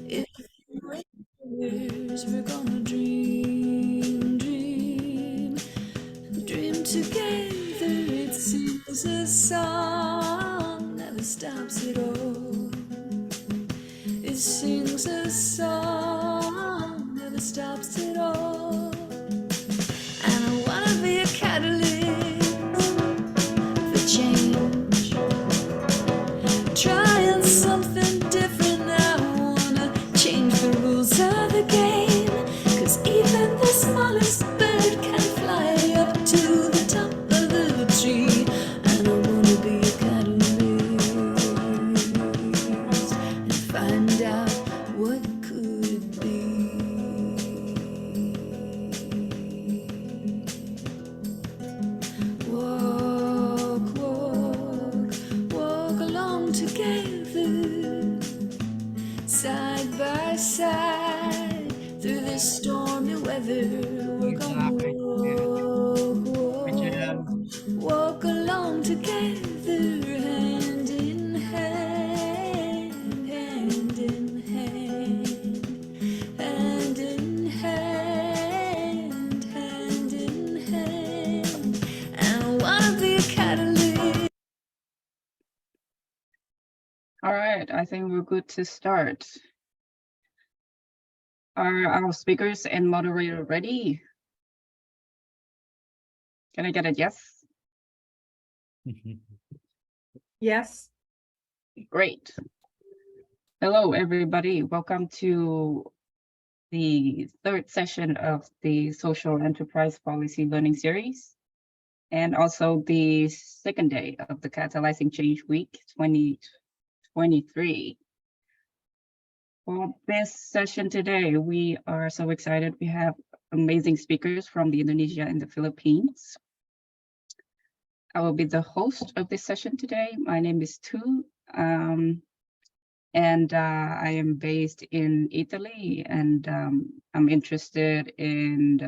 If years we're gonna dream together. It sings a song, never stops at all. It sings a song, never stops at all. And I wanna be a catalyst for change. Trying something different. I wanna change the rules of the game. 'Cause even the smallest bird can fly up to the top of the tree. And I wanna be a catalyst and find out what could be. Walk, walk, walk along together, side by side, through this stormy weather. We're gonna walk along together, hand in hand, hand in hand, hand in hand, hand in hand. And I wanna be a catalyst. All right, I think we're good to start. Are our speakers and moderator ready? Can I get a yes? Yes. Great. Hello, everybody. Welcome to the third session of the Social Enterprise Policy Learning Series, and also the second day of the Catalyzing Change Week 2023. For this session today, we are so excited. We have amazing speakers from the Indonesia and the Philippines. I will be the host of this session today. My name is Tu, and I am based in Italy, and I'm interested in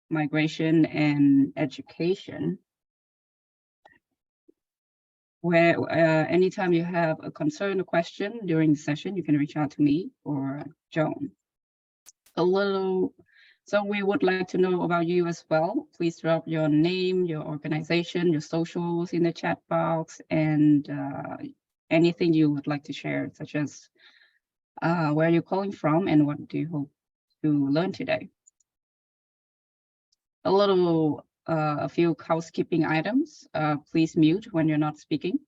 migration and education. Where anytime you have a concern or question during the session, you can reach out to me or Joan. So we would like to know about you as well. Please drop your name, your organization, your socials in the chat box, and anything you would like to share, such as where you're calling from and what do you hope to learn today. A few housekeeping items. Please mute when you're not speaking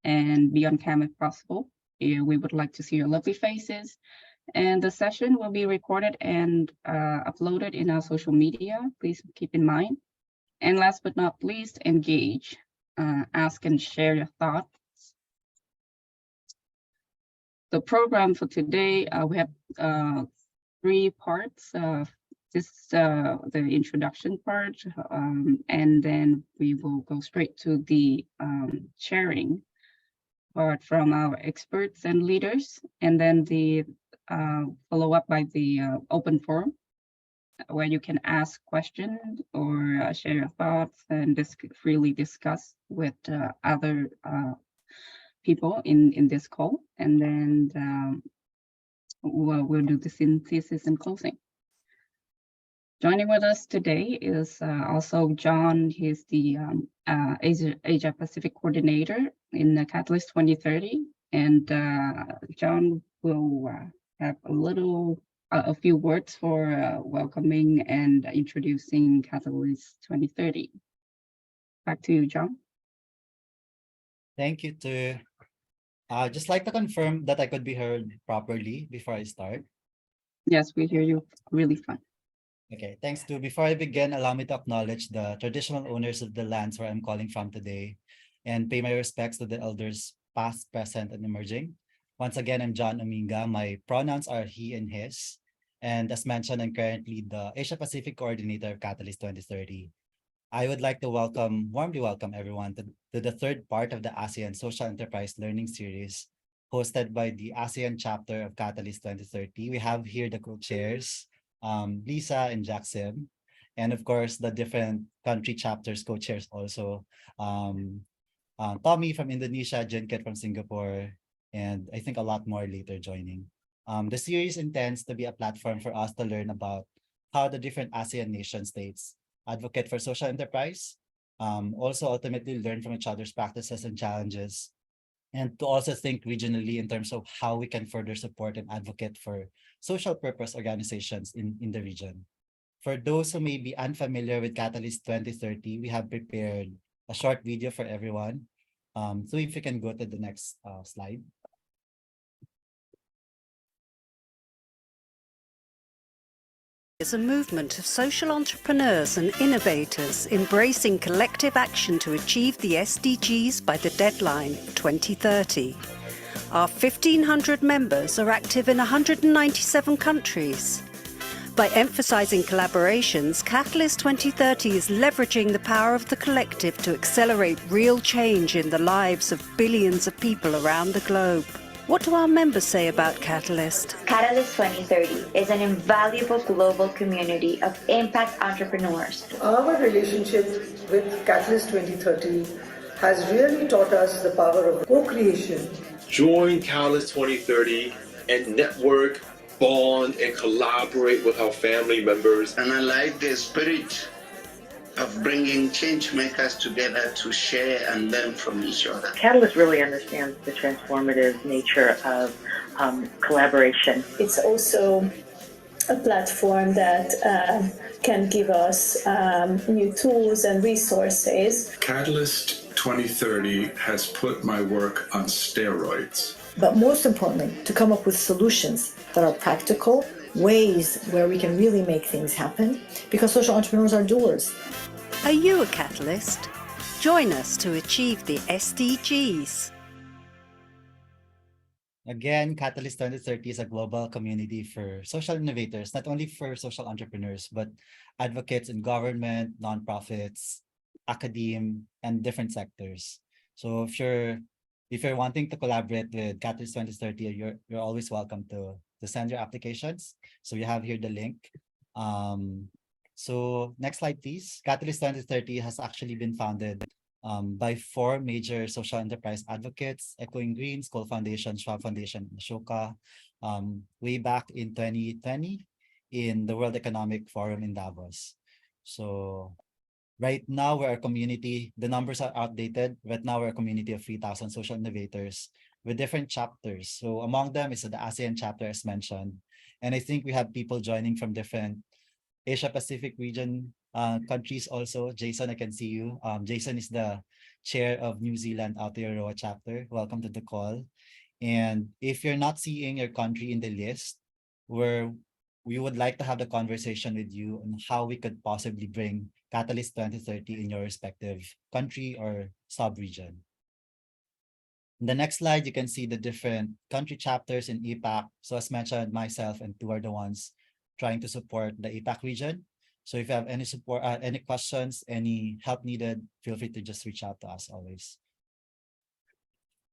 and be on cam if possible. We would like to see your lovely faces. And the session will be recorded and uploaded in our social media. Please keep in mind. And last but not least, engage, ask and share your thoughts. The program for today, we have 3 parts. This is the introduction part, and then we will go straight to the sharing part from our experts and leaders, and then the follow up by the open forum, where you can ask questions or share your thoughts and freely discuss with other people in this call, and then we'll do the synthesis and closing. Joining with us today is also John. He's the Asia Pacific Coordinator in the Catalyst 2030. And John will have a few words for welcoming and introducing Catalyst 2030. Back to you, John. Thank you, Tu. Just like to confirm that I could be heard properly before I start. Yes, we hear you really fine. Okay, thanks, Tu. Before I begin, allow me to acknowledge the traditional owners of the lands where I'm calling from today and pay my respects to the elders past, present, and emerging. Once again, I'm John Ominga. My pronouns are he and his. And as mentioned, I'm currently the Asia Pacific Coordinator of Catalyst 2030. I would like to warmly welcome everyone to the third part of the ASEAN Social Enterprise Learning Series, hosted by the ASEAN Chapter of Catalyst 2030. We have here the co-chairs, Lisa and Jackson, and of course, the different country chapters co-chairs also, Tommy from Indonesia, Jenket from Singapore, and I think a lot more later joining. The series intends to be a platform for us to learn about how the different ASEAN nation states advocate for social enterprise, also ultimately learn from each other's practices and challenges, and to also think regionally in terms of how we can further support and advocate for social purpose organizations in the region. For those who may be unfamiliar with Catalyst 2030, we have prepared a short video for everyone. So if you can go to the next slide. Is a movement of social entrepreneurs and innovators embracing collective action to achieve the SDGs by the deadline of 2030. Our 1,500 members are active in 197 countries. By emphasizing collaborations, Catalyst 2030 is leveraging the power of the collective to accelerate real change in the lives of billions of people around the globe. What do our members say about Catalyst? Catalyst 2030 is an invaluable global community of impact entrepreneurs. Our relationship with Catalyst 2030 has really taught us the power of co-creation. Join Catalyst 2030 and network, bond, and collaborate with our family members. And I like the spirit of bringing change makers together to share and learn from each other. Catalyst really understands the transformative nature of collaboration. It's also a platform that can give us new tools and resources. Catalyst 2030 has put my work on steroids. But most importantly, to come up with solutions that are practical, ways where we can really make things happen, because social entrepreneurs are doers. Are you a catalyst? Join us to achieve the SDGs. Again, Catalyst 2030 is a global community for social innovators, not only for social entrepreneurs, but advocates in government, nonprofits, academia, and different sectors. So if you're wanting to collaborate with Catalyst 2030, you're always welcome to send your applications. So you have here the link. So next slide, please. Catalyst 2030 has actually been founded by 4 major social enterprise advocates: Echoing Green, Skoll Foundation, Schwab Foundation, and Ashoka, way back in 2020 in the World Economic Forum in Davos. So right now we're a community, the numbers are outdated. Right now we're a community of 3,000 social innovators with different chapters. So among them is the ASEAN Chapter, as mentioned. And I think we have people joining from different Asia Pacific region countries also. Jason, I can see you. Jason is the chair of New Zealand Aotearoa chapter. Welcome to the call. And if you're not seeing your country in the list, we would like to have the conversation with you on how we could possibly bring Catalyst 2030 in your respective country or sub-region. In the next slide, you can see the different country chapters in APAC. So as mentioned, myself and 2 are the ones trying to support the APAC region. So if you have any support, any questions, any help needed, feel free to just reach out to us always.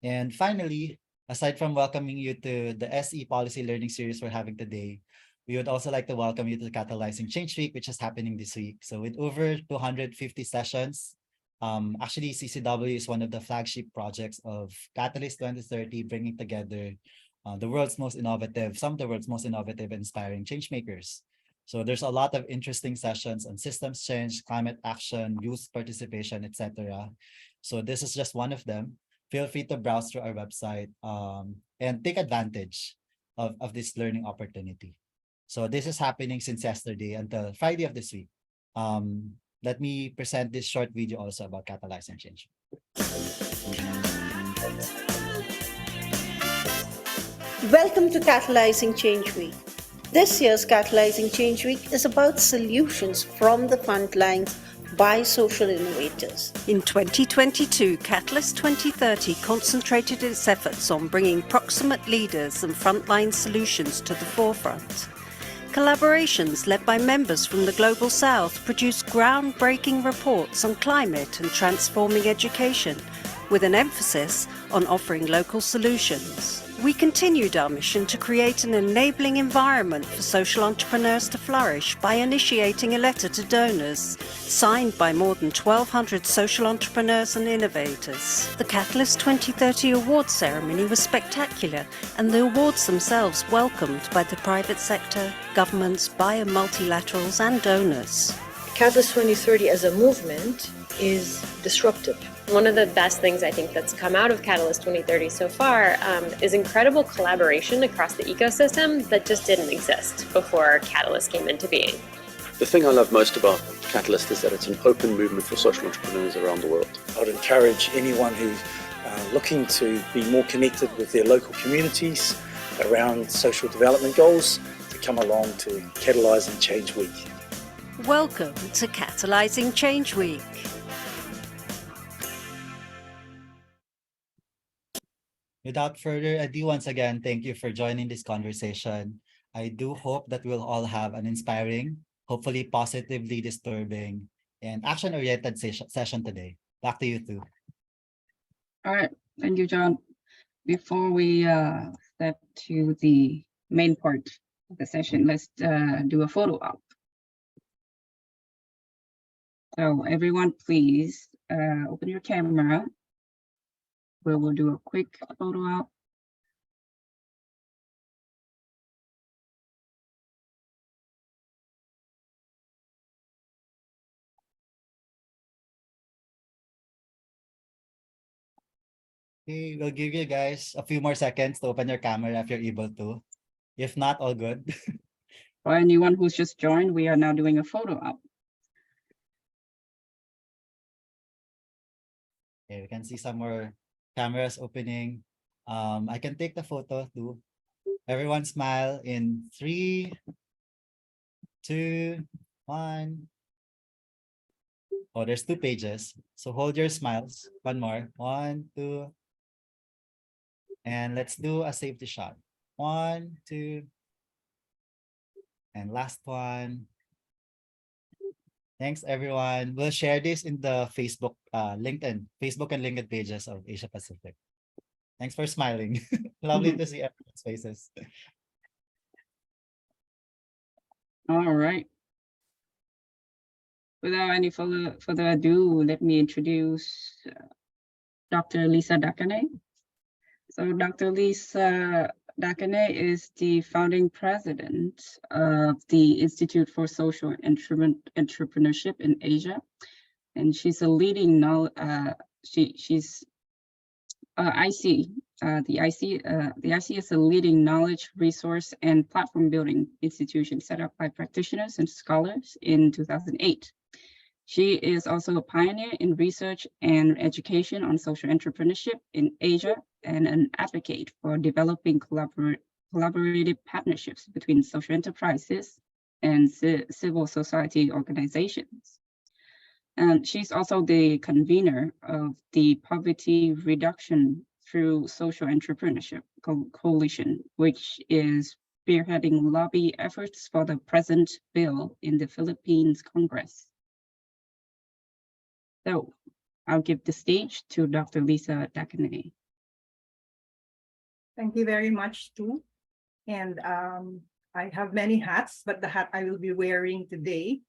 And finally, aside from welcoming you to the SE Policy Learning Series we're having today, we would also like to welcome you to the Catalyzing Change Week, which is happening this week. So with over 250 sessions, actually CCW is one of the flagship projects of Catalyst 2030, bringing together some of the world's most innovative and inspiring change makers. So there's a lot of interesting sessions on systems change, climate action, youth participation, etc. So this is just one of them. Feel free to browse through our website and take advantage of this learning opportunity. So this is happening since yesterday until Friday of this week. Let me present this short video also about catalyzing change. Welcome to Catalyzing Change Week. This year's Catalyzing Change Week is about solutions from the front lines by social innovators. In 2022, Catalyst 2030 concentrated its efforts on bringing proximate leaders and frontline solutions to the forefront. Collaborations led by members from the Global South produced groundbreaking reports on climate and transforming education, with an emphasis on offering local solutions. We continued our mission to create an enabling environment for social entrepreneurs to flourish by initiating a letter to donors, signed by more than 1,200 social entrepreneurs and innovators. The Catalyst 2030 awards ceremony was spectacular, and the awards themselves welcomed by the private sector, governments, bio multilaterals and donors. Catalyst 2030 as a movement is disruptive. One of the best things I think that's come out of Catalyst 2030 so far is incredible collaboration across the ecosystem that just didn't exist before Catalyst came into being. The thing I love most about Catalyst is that it's an open movement for social entrepreneurs around the world. I'd encourage anyone who's looking to be more connected with their local communities around social development goals to come along to Catalyzing Change Week. Welcome to Catalyzing Change Week. Without further ado, once again, thank you for joining this conversation. I do hope that we'll all have an inspiring, hopefully positively disturbing, and action-oriented session today. Back to you two. All right, thank you, John. Before we step to the main part of the session, let's do a photo op. So everyone, please open your camera. We will do a quick photo op. Okay, we'll give you guys a few more seconds to open your camera if you're able to. If not, all good. For anyone who's just joined, we are now doing a photo op. Okay, we can see some more cameras opening. I can take the photo too. Everyone smile in 3, 2, 1. Oh, there's 2 pages. So hold your smiles. One more. 1, 2. And let's do a safety shot. 1, 2. And last one. Thanks, everyone. We'll share this in the Facebook and LinkedIn pages of Asia Pacific. Thanks for smiling. Lovely to see everyone's faces. All right. Without any further ado, let me introduce Dr. Lisa Dakane. So Dr. Lisa Dakane is the founding president of the Institute for Social Entrepreneurship in Asia, and she's a leading The IC is a leading knowledge, resource, and platform building institution set up by practitioners and scholars in 2008. She is also a pioneer in research and education on social entrepreneurship in Asia and an advocate for developing collaborative partnerships between social enterprises and civil society organizations. She's also the convener of the Poverty Reduction through Social Entrepreneurship Coalition, which is spearheading lobby efforts for the present bill in the Philippines Congress. So I'll give the stage to Dr. Lisa Dakane. Thank you very much, too. And I have many hats, but the hat I will be wearing today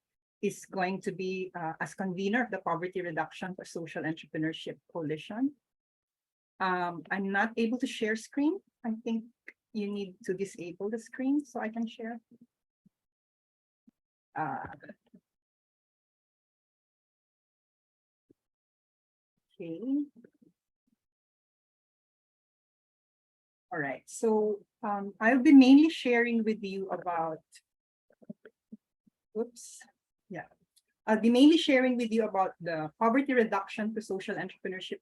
is going to be as convener of the Poverty Reduction for Social Entrepreneurship Coalition. I'm not able to share screen. I think you need to disable the screen so I can share. Okay. All right, so I'll be mainly sharing with you about, I'll be mainly sharing with you about the Poverty Reduction for Social Entrepreneurship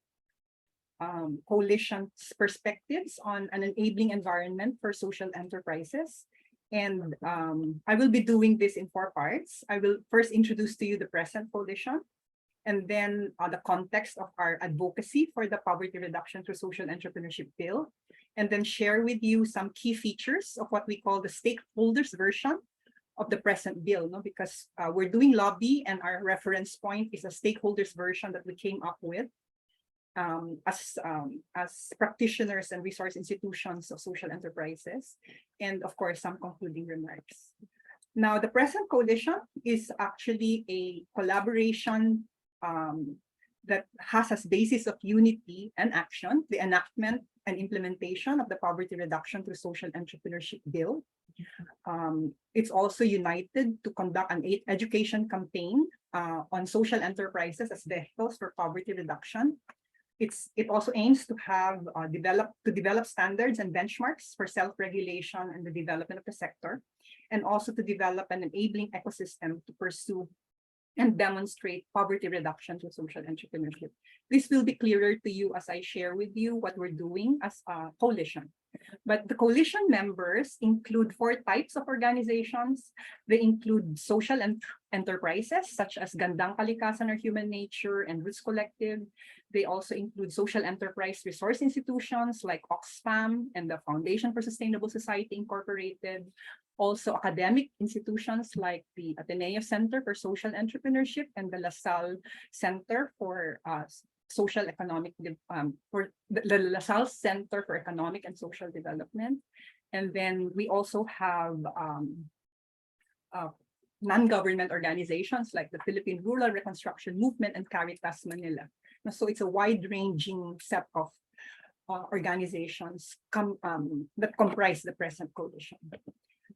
Coalition's perspectives on an enabling environment for social enterprises. And I will be doing this in 4 parts. I will first introduce to you the present coalition, and then the context of our advocacy for the Poverty Reduction through Social Entrepreneurship Bill, and then share with you some key features of what we call the stakeholders version of the present bill, because we're doing lobby and our reference point is a stakeholders version that we came up with. as practitioners and resource institutions of social enterprises, and of course, some concluding remarks. Now, the present coalition is actually a collaboration that has as basis of unity and action, the enactment and implementation of the Poverty Reduction through Social Entrepreneurship Bill. It's also united to conduct an education campaign on social enterprises as vehicles for poverty reduction. It also aims to have develop standards and benchmarks for self-regulation and the development of the sector, and also to develop an enabling ecosystem to pursue and demonstrate poverty reduction through social entrepreneurship. This will be clearer to you as I share with you what we're doing as a coalition. But the coalition members include 4 types of organizations. They include social enterprises such as Gandang Kalikasan or Human Nature and Roots Collective. They also include social enterprise resource institutions like Oxfam and the Foundation for Sustainable Society Incorporated. Also academic institutions like the Ateneo Center for Social Entrepreneurship and the LaSalle Center for Social Economic, for the LaSalle Center for Economic and Social Development. And then we also have non-government organizations like the Philippine Rural Reconstruction Movement and Caritas Manila. So it's a wide-ranging set of organizations that comprise the present coalition.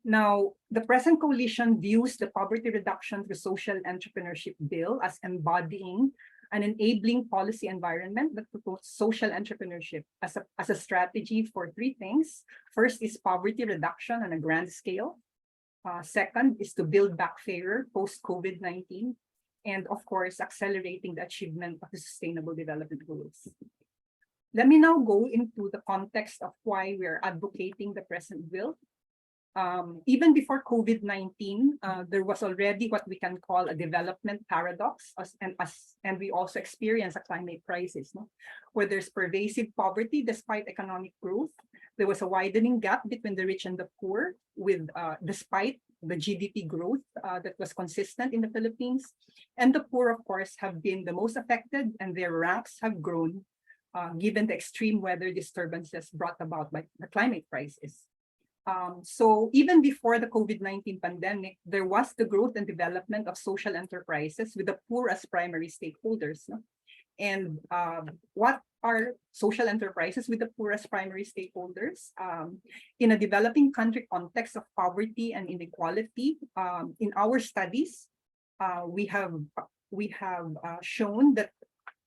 Now, the present coalition views the Poverty Reduction through Social Entrepreneurship Bill as embodying an enabling policy environment that promotes social entrepreneurship as a strategy for 3 things. First is poverty reduction on a grand scale. Second is to build back fairer post-COVID-19. And of course, accelerating the achievement of the Sustainable Development Goals. Let me now go into the context of why we are advocating the present bill. Even before COVID-19, there was already what we can call a development paradox, and we also experience a climate crisis, where there's pervasive poverty despite economic growth. There was a widening gap between the rich and the poor, despite the GDP growth that was consistent in the Philippines. And the poor, of course, have been the most affected, and their ranks have grown given the extreme weather disturbances brought about by the climate crisis. So even before the COVID-19 pandemic, there was the growth and development of social enterprises with the poor as primary stakeholders. And what are social enterprises with the poor as primary stakeholders? In a developing country context of poverty and inequality, in our studies, we have shown that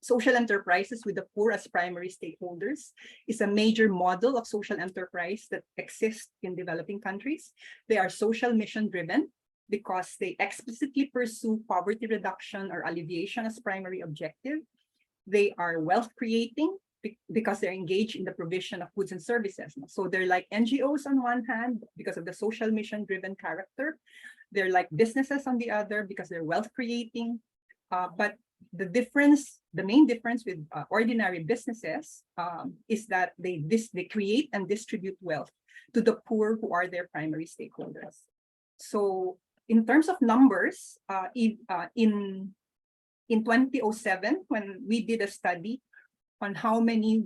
social enterprises with the poor as primary stakeholders is a major model of social enterprise that exists in developing countries. They are social mission driven because they explicitly pursue poverty reduction or alleviation as primary objective. They are wealth creating because they're engaged in the provision of goods and services. So they're like NGOs on one hand because of the social mission driven character. They're like businesses on the other because they're wealth creating. But the main difference with ordinary businesses is that they create and distribute wealth to the poor who are their primary stakeholders. So in terms of numbers, in 2007, when we did a study on how many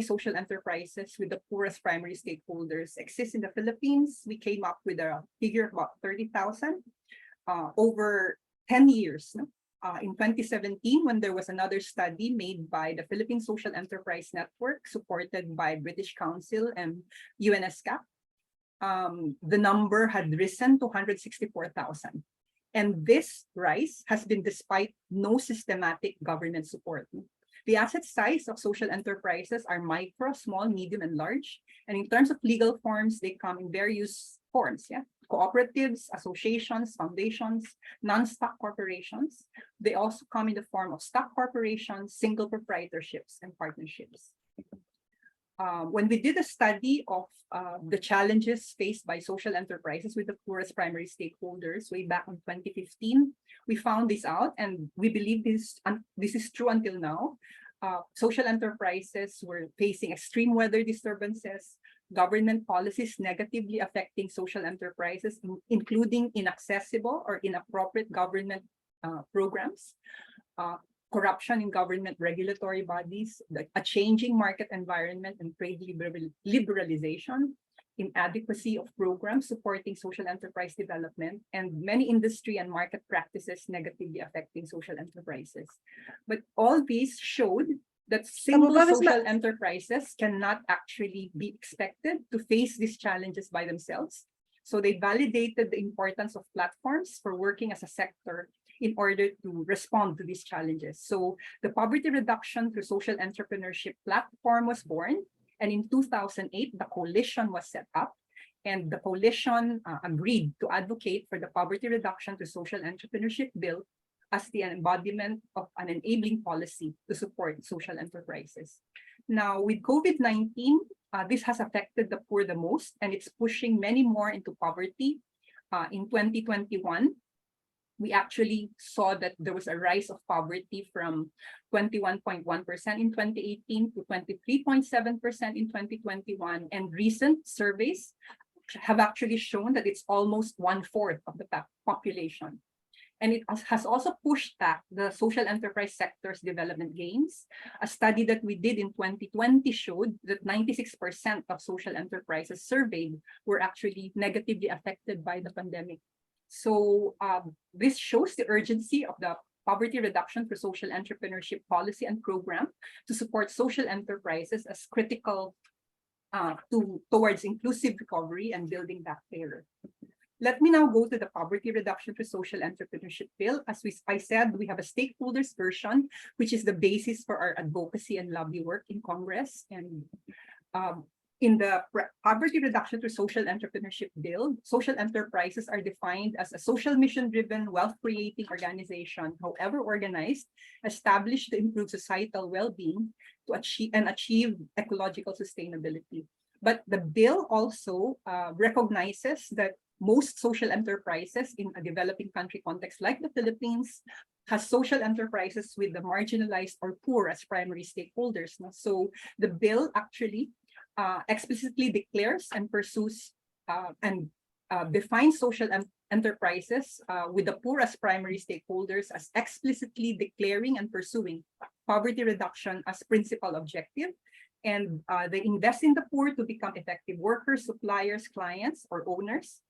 social enterprises with the poor as primary stakeholders exist in the Philippines, we came up with a figure of about 30,000 over 10 years. In 2017, when there was another study made by the Philippine Social Enterprise Network, supported by British Council and UNESCAP, the number had risen to 164,000. And this rise has been despite no systematic government support. The asset size of social enterprises are micro, small, medium, and large. And in terms of legal forms, they come in various forms. Cooperatives, associations, foundations, non-stock corporations. They also come in the form of stock corporations, single proprietorships, and partnerships. When we did a study of the challenges faced by social enterprises with the poorest primary stakeholders way back in 2015, we found this out, and we believe this is true until now. Social enterprises were facing extreme weather disturbances, government policies negatively affecting social enterprises, including inaccessible or inappropriate government programs, corruption in government regulatory bodies, a changing market environment and trade liberalization, inadequacy of programs supporting social enterprise development, and many industry and market practices negatively affecting social enterprises. But all these showed that single social enterprises cannot actually be expected to face these challenges by themselves. So they validated the importance of platforms for working as a sector in order to respond to these challenges. So the Poverty Reduction Through Social Entrepreneurship platform was born. And in 2008, the coalition was set up, and the coalition agreed to advocate for the Poverty Reduction to Social Entrepreneurship Bill as the embodiment of an enabling policy to support social enterprises. Now, with COVID-19, this has affected the poor the most, and it's pushing many more into poverty. In 2021, we actually saw that there was a rise of poverty from 21.1% in 2018 to 23.7% in 2021. And recent surveys have actually shown that it's almost 1/4 of the population. And it has also pushed back the social enterprise sector's development gains. A study that we did in 2020 showed that 96% of social enterprises surveyed were actually negatively affected by the pandemic. So this shows the urgency of the Poverty Reduction for Social Entrepreneurship policy and program to support social enterprises as critical towards inclusive recovery and building back better. Let me now go to the Poverty Reduction for Social Entrepreneurship Bill. As I said, we have a stakeholders version, which is the basis for our advocacy and lobby work in Congress. And in the Poverty Reduction for Social Entrepreneurship Bill, social enterprises are defined as a social mission-driven, wealth-creating organization, however organized, established to improve societal well-being to achieve ecological sustainability. But the bill also recognizes that most social enterprises in a developing country context like the Philippines has social enterprises with the marginalized or poor as primary stakeholders. So the bill actually explicitly declares and pursues and defines social enterprises with the poor as primary stakeholders as explicitly declaring and pursuing poverty reduction as principal objective. And they invest in the poor to become effective workers, suppliers, clients, or owners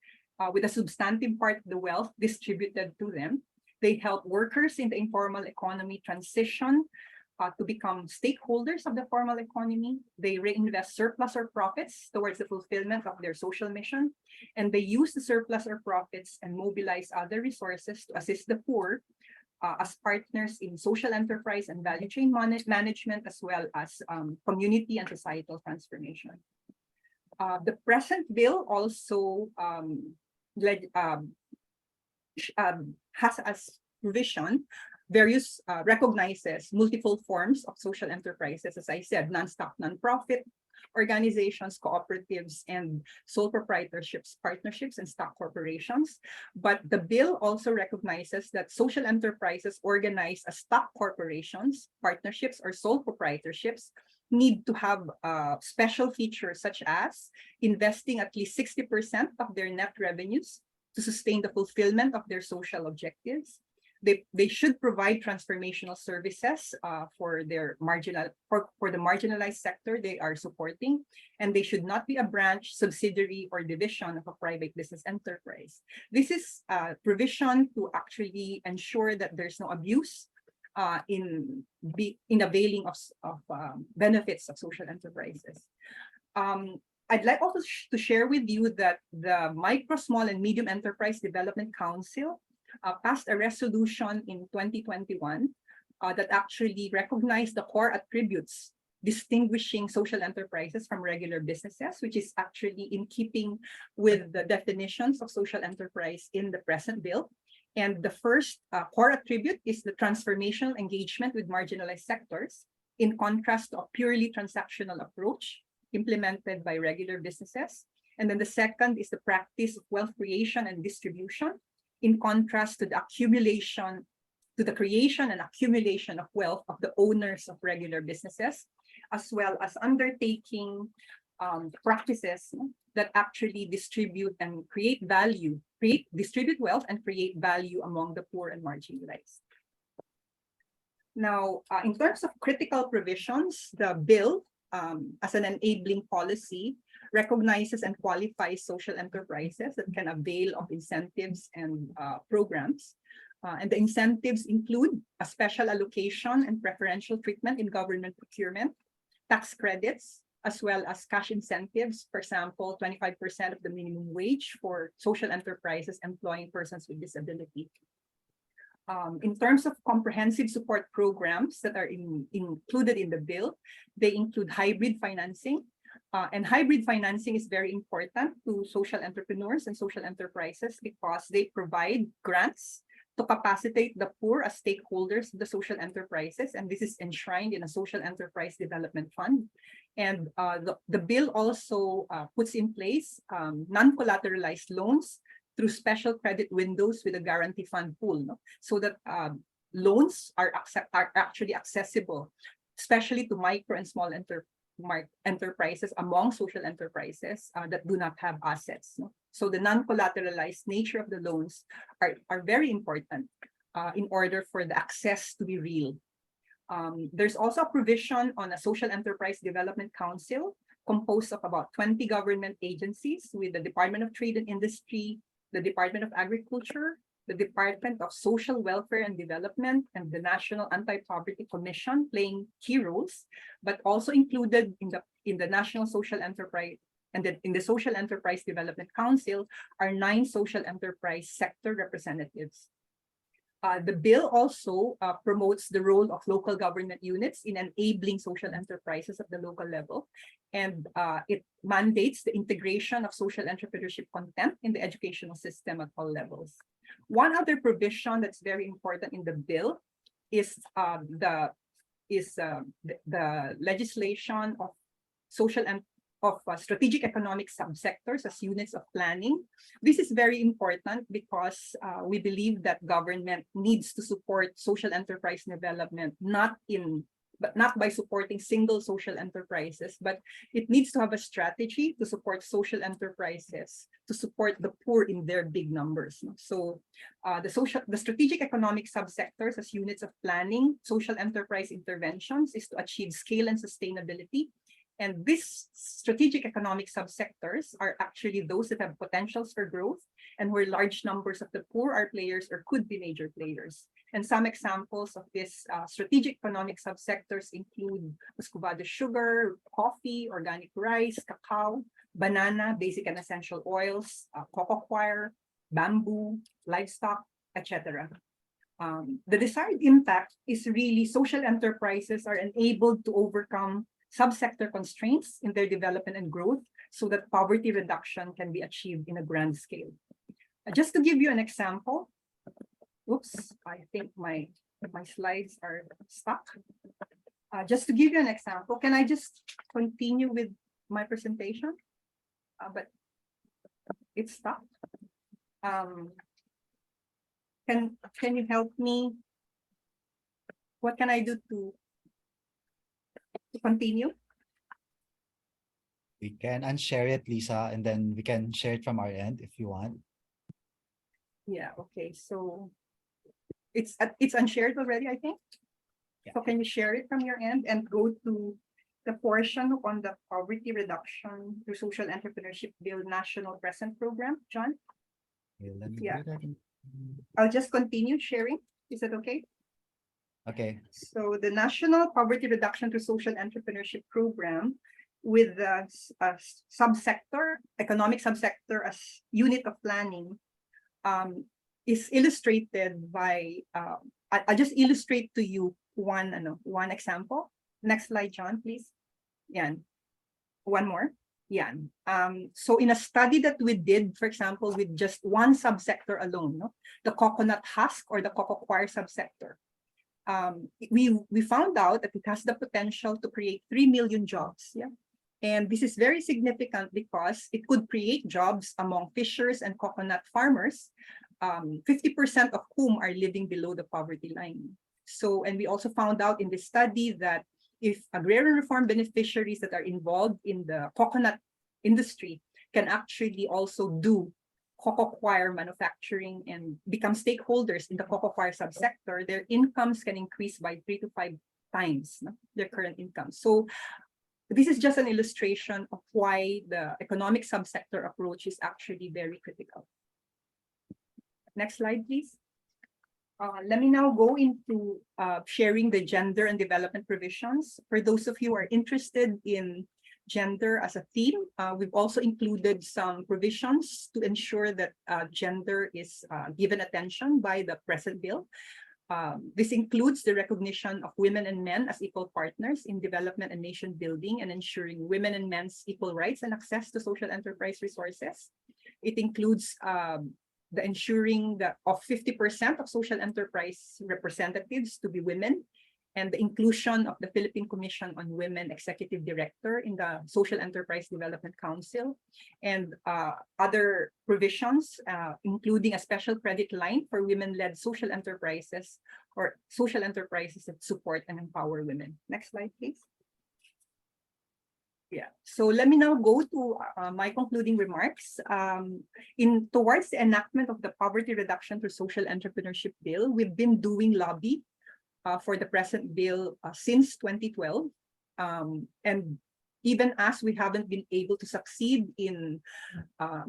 with a substantive part of the wealth distributed to them. They help workers in the informal economy transition to become stakeholders of the formal economy. They reinvest surplus or profits towards the fulfillment of their social mission. And they use the surplus or profits and mobilize other resources to assist the poor as partners in social enterprise and value chain management, as well as community and societal transformation. The present bill also has as provision various recognizes multiple forms of social enterprises, as I said, non-stock, non-profit organizations, cooperatives, and sole proprietorships, partnerships, and stock corporations. But the bill also recognizes that social enterprises organized as stock corporations, partnerships, or sole proprietorships need to have special features such as investing at least 60% of their net revenues to sustain the fulfillment of their social objectives. They should provide transformational services for the marginalized sector they are supporting, and they should not be a branch, subsidiary, or division of a private business enterprise. This is a provision to actually ensure that there's no abuse in availing of benefits of social enterprises. I'd like also to share with you that the Micro, Small, and Medium Enterprise Development Council passed a resolution in 2021 that actually recognized the core attributes distinguishing social enterprises from regular businesses, which is actually in keeping with the definitions of social enterprise in the present bill. And the first core attribute is the transformational engagement with marginalized sectors, in contrast to a purely transactional approach implemented by regular businesses. And then the second is the practice of wealth creation and distribution, in contrast to the creation and accumulation of wealth of the owners of regular businesses, as well as undertaking practices that actually distribute and create value, distribute wealth and create value among the poor and marginalized. Now, in terms of critical provisions, the bill, as an enabling policy, recognizes and qualifies social enterprises that can avail of incentives and programs. And the incentives include a special allocation and preferential treatment in government procurement, tax credits, as well as cash incentives. For example, 25% of the minimum wage for social enterprises employing persons with disability. In terms of comprehensive support programs that are included in the bill, they include hybrid financing. And hybrid financing is very important to social entrepreneurs and social enterprises because they provide grants to capacitate the poor as stakeholders of the social enterprises. And this is enshrined in a social enterprise development fund. And the bill also puts in place non-collateralized loans through special credit windows with a guarantee fund pool, so that loans are actually accessible, especially to micro and small enterprises among social enterprises that do not have assets. So the non-collateralized nature of the loans are very important in order for the access to be real. There's also a provision on a social enterprise development council composed of about 20 government agencies, with the Department of Trade and Industry, the Department of Agriculture, the Department of Social Welfare and Development, and the National Anti-Poverty Commission playing key roles, but also included in the National Social Enterprise and in the Social Enterprise Development Council are 9 social enterprise sector representatives. The bill also promotes the role of local government units in enabling social enterprises at the local level, and it mandates the integration of social entrepreneurship content in the educational system at all levels. One other provision that's very important in the bill is the legislation of strategic economic subsectors as units of planning. This is very important because we believe that government needs to support social enterprise development, not by supporting single social enterprises, but it needs to have a strategy to support social enterprises, to support the poor in their big numbers. So the strategic economic subsectors as units of planning, social enterprise interventions is to achieve scale and sustainability. And these strategic economic subsectors are actually those that have potentials for growth and where large numbers of the poor are players or could be major players. And some examples of these strategic economic subsectors include muscovado sugar, coffee, organic rice, cacao, banana, basic and essential oils, cocoa coir, bamboo, livestock, etc. The desired impact is really social enterprises are enabled to overcome subsector constraints in their development and growth so that poverty reduction can be achieved in a grand scale. Just to give you an example, oops, I think my slides are stuck. Just to give you an example, can I just continue with my presentation? But it's stuck. Can you help me? What can I do to continue? We can unshare it, Lisa, and then we can share it from our end if you want. Yeah, okay. So it's unshared already, I think. Yeah. So can you share it from your end and go to the portion on the poverty reduction through social entrepreneurship bill national present program, John? Okay, let me Yeah. do that. I'll just continue sharing. Is that okay? Okay. So the National Poverty Reduction through Social Entrepreneurship Program with the economic subsector as unit of planning is illustrated by, I'll just illustrate to you one example. Next slide, John, please. Yan. One more. Yan. So in a study that we did, for example, with just one subsector alone, the coconut husk or the cocoa coir subsector, we found out that it has the potential to create 3 million jobs. Yeah. And this is very significant because it could create jobs among fishers and coconut farmers, 50% of whom are living below the poverty line. So, and we also found out in this study that if agrarian reform beneficiaries that are involved in the coconut industry can actually also do cocoa coir manufacturing and become stakeholders in the cocoa coir subsector, their incomes can increase by 3 to 5 times their current income. So this is just an illustration of why the economic subsector approach is actually very critical. Next slide, please. Let me now go into sharing the gender and development provisions. For those of you who are interested in gender as a theme, we've also included some provisions to ensure that gender is given attention by the present bill. This includes the recognition of women and men as equal partners in development and nation building and ensuring women and men's equal rights and access to social enterprise resources. It includes the ensuring that of 50% of social enterprise representatives to be women, and the inclusion of the Philippine Commission on Women Executive Director in the Social Enterprise Development Council, and other provisions, including a special credit line for women-led social enterprises or social enterprises that support and empower women. Next slide, please. Yeah, so let me now go to my concluding remarks. Towards the enactment of the Poverty Reduction through Social Entrepreneurship Bill, we've been doing lobby for the present bill since 2012. And even as we haven't been able to succeed in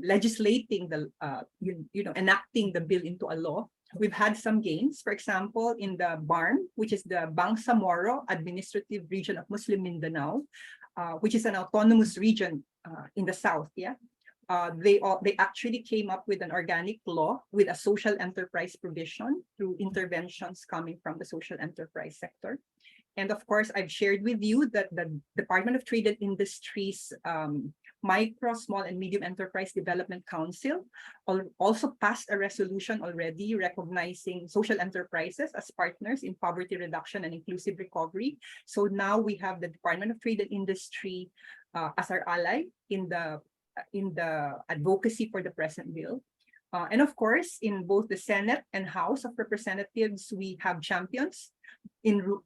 legislating the, enacting the bill into a law, we've had some gains. For example, in the BARM, which is the Bangsamoro Administrative Region of Muslim Mindanao, which is an autonomous region in the south. Yeah, they actually came up with an organic law with a social enterprise provision through interventions coming from the social enterprise sector. And of course, I've shared with you that the Department of Trade and Industry's Micro, Small and Medium Enterprise Development Council also passed a resolution already recognizing social enterprises as partners in poverty reduction and inclusive recovery. So now we have the Department of Trade and Industry as our ally in the advocacy for the present bill. And of course, in both the Senate and House of Representatives, we have champions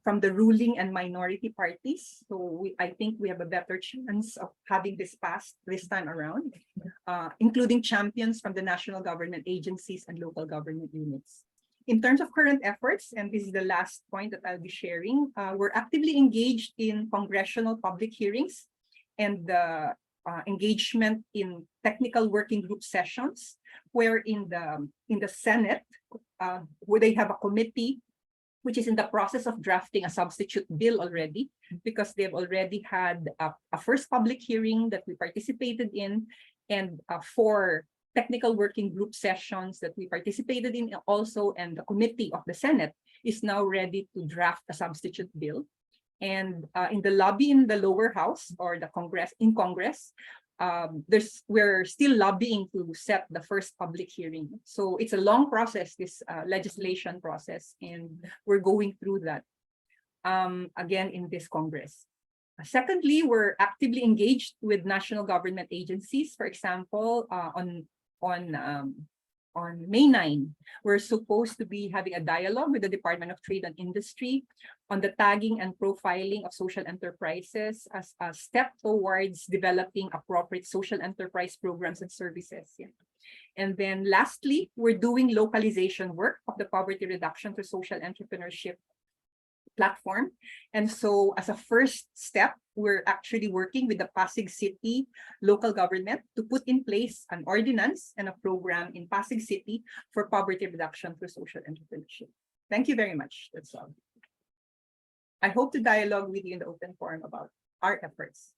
from the ruling and minority parties. So I think we have a better chance of having this passed this time around, including champions from the national government agencies and local government units. In terms of current efforts, and this is the last point that I'll be sharing, we're actively engaged in congressional public hearings and the engagement in technical working group sessions, where in the Senate, where they have a committee which is in the process of drafting a substitute bill already, because they've already had a first public hearing that we participated in, and 4 technical working group sessions that we participated in also, and the committee of the Senate is now ready to draft a substitute bill. And in the lobby in the lower house or the Congress, we're still lobbying to set the first public hearing. So it's a long process, this legislation process, and we're going through that again in this Congress. Secondly, we're actively engaged with national government agencies. For example, on May 9, we're supposed to be having a dialogue with the Department of Trade and Industry on the tagging and profiling of social enterprises as a step towards developing appropriate social enterprise programs and services. Yeah. And then lastly, we're doing localization work of the poverty reduction through social entrepreneurship platform. And so as a first step, we're actually working with the Pasig City local government to put in place an ordinance and a program in Pasig City for poverty reduction through social entrepreneurship. Thank you very much. That's all. I hope to dialogue with you in the open forum about our efforts.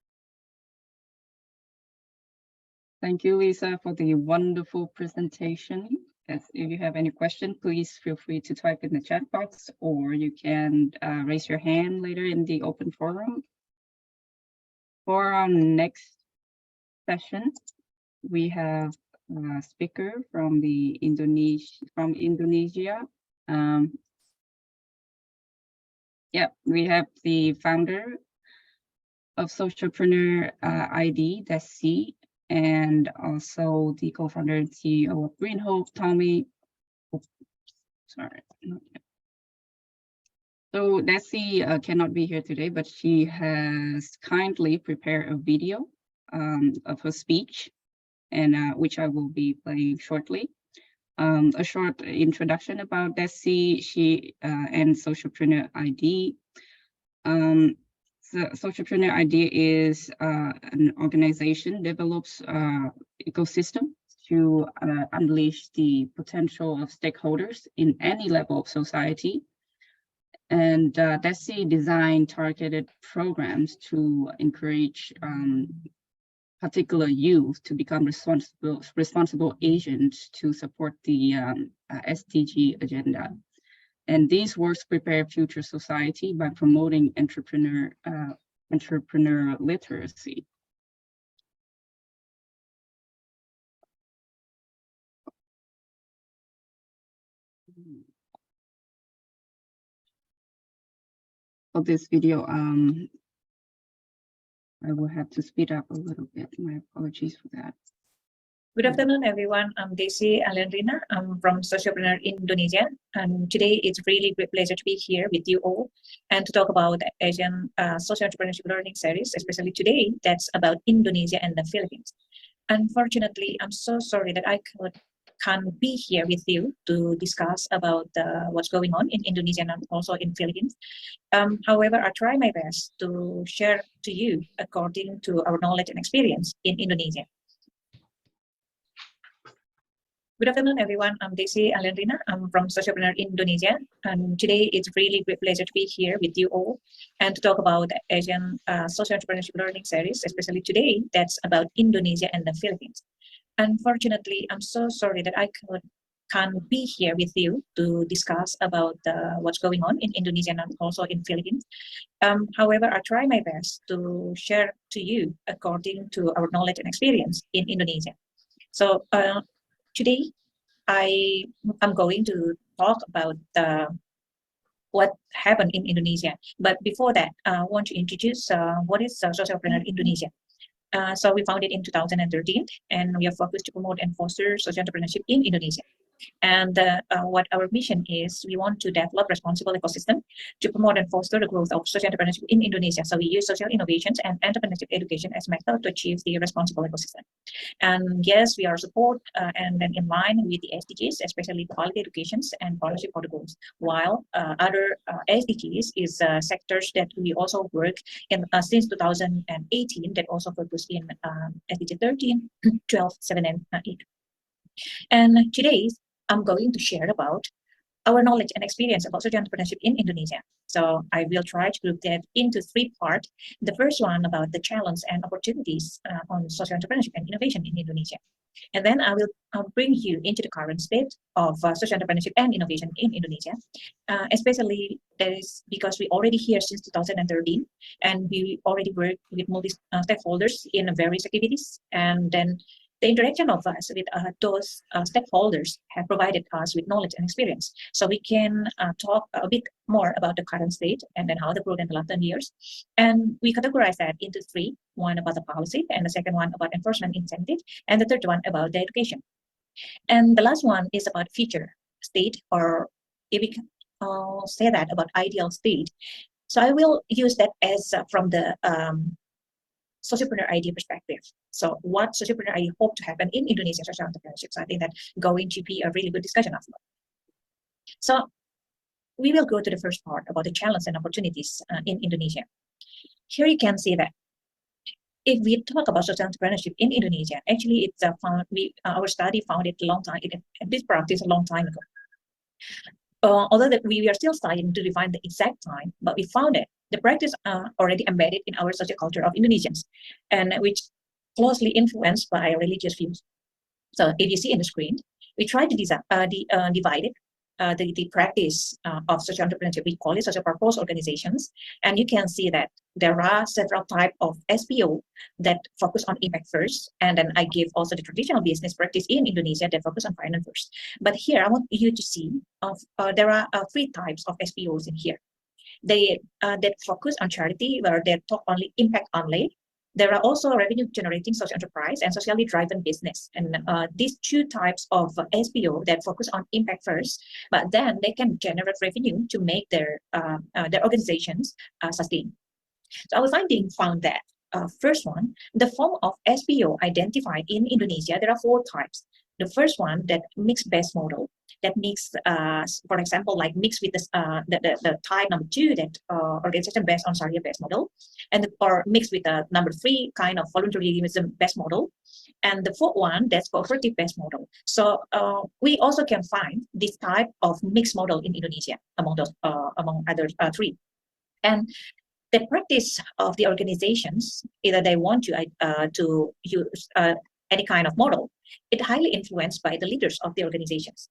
Thank you, Lisa, for the wonderful presentation. If you have any question, please feel free to type in the chat box, or you can raise your hand later in the open forum. For our next session, we have a speaker from Indonesia. We have the founder of Socialpreneur ID, Desi, and also the co-founder and CEO of Green Hope, Tommy. So Desi cannot be here today, but she has kindly prepared a video of her speech. and which I will be playing shortly. A short introduction about Desi, she and Socialpreneur ID. The Socialpreneur ID is an organization develops ecosystem to unleash the potential of stakeholders in any level of society. And Desi designed targeted programs to encourage particular youth to become responsible agents to support the SDG agenda. And these works prepare future society by promoting entrepreneur literacy. For this video, I will have to speed up a little bit. My apologies for that. Good afternoon, everyone. I'm Desi Alendrina. I'm from Socialpreneur Indonesia. And today it's really great pleasure to be here with you all and to talk about Asian Social Entrepreneurship Learning Series, especially today, that's about Indonesia and the Philippines. Unfortunately, I'm so sorry that I can't be here with you to discuss about what's going on in Indonesia and also in Philippines. However, I try my best to share to you according to our knowledge and experience in Indonesia. Good afternoon, everyone. I'm Desi Alendrina. I'm from Socialpreneur Indonesia. And today it's really great pleasure to be here with you all and to talk about Asian Social Entrepreneurship Learning Series, especially today, that's about Indonesia and the Philippines. Unfortunately, I'm so sorry that I can't be here with you to discuss about what's going on in Indonesia and also in Philippines. However, I try my best to share to you according to our knowledge and experience in Indonesia. So today, I'm going to talk about what happened in Indonesia. But before that, I want to introduce what is Socialpreneur Indonesia. So we founded in 2013, and we are focused to promote and foster social entrepreneurship in Indonesia. And what our mission is, we want to develop responsible ecosystem to promote and foster the growth of social entrepreneurship in Indonesia. So we use social innovations and entrepreneurship education as method to achieve the responsible ecosystem. And yes, we are support and then in line with the SDGs, especially quality educations and partnership protocols. While other SDGs is sectors that we also work in since 2018 that also focus in SDG 13, 12, 7, and 8. And today, I'm going to share about our knowledge and experience about social entrepreneurship in Indonesia. So I will try to group that into 3 parts. The first one about the challenge and opportunities on social entrepreneurship and innovation in Indonesia. And then I will bring you into the current state of social entrepreneurship and innovation in Indonesia, especially that is because we already here since 2013, and we already work with multi-stakeholders in various activities. And then the interaction of us with those stakeholders have provided us with knowledge and experience. So we can talk a bit more about the current state and then how the program in the last 10 years. And we categorize that into 3, one about the policy, and the second one about enforcement incentive, and the third one about the education. And the last one is about future state, or if we can say that about ideal state. So I will use that as from the Socialpreneur ID perspective. So what Socialpreneur ID hope to happen in Indonesia social entrepreneurship. So I think that going to be a really good discussion of that. So we will go to the first part about the challenges and opportunities in Indonesia. Here you can see that if we talk about social entrepreneurship in Indonesia, actually it's our study found it a long time, this practice a long time ago. Although that we are still studying to define the exact time, but we found it. The practice already embedded in our social culture of Indonesians, and which closely influenced by religious views. So if you see in the screen, we try to divide it, the practice of social entrepreneurship. We call it social purpose organizations, and you can see that there are several types of SPO that focus on impact first, and then I give also the traditional business practice in Indonesia that focus on finance first. But here I want you to see there are 3 types of SPOs in here. They that focus on charity, where they talk only impact only. There are also revenue generating social enterprise and socially driven business. And these 2 types of SPO that focus on impact first, but then they can generate revenue to make their organizations sustain. So our finding found that first one, the form of SPO identified in Indonesia, there are 4 types. The first one, that mixed base model, that mix, for example, like mixed with the type number 2, that organization based on Sharia based model, and or mixed with the number 3 kind of voluntarism based model, and the 4th one, that's cooperative based model. So we also can find this type of mixed model in Indonesia among those among other 3. And the practice of the organizations, either they want to use any kind of model, it highly influenced by the leaders of the organizations.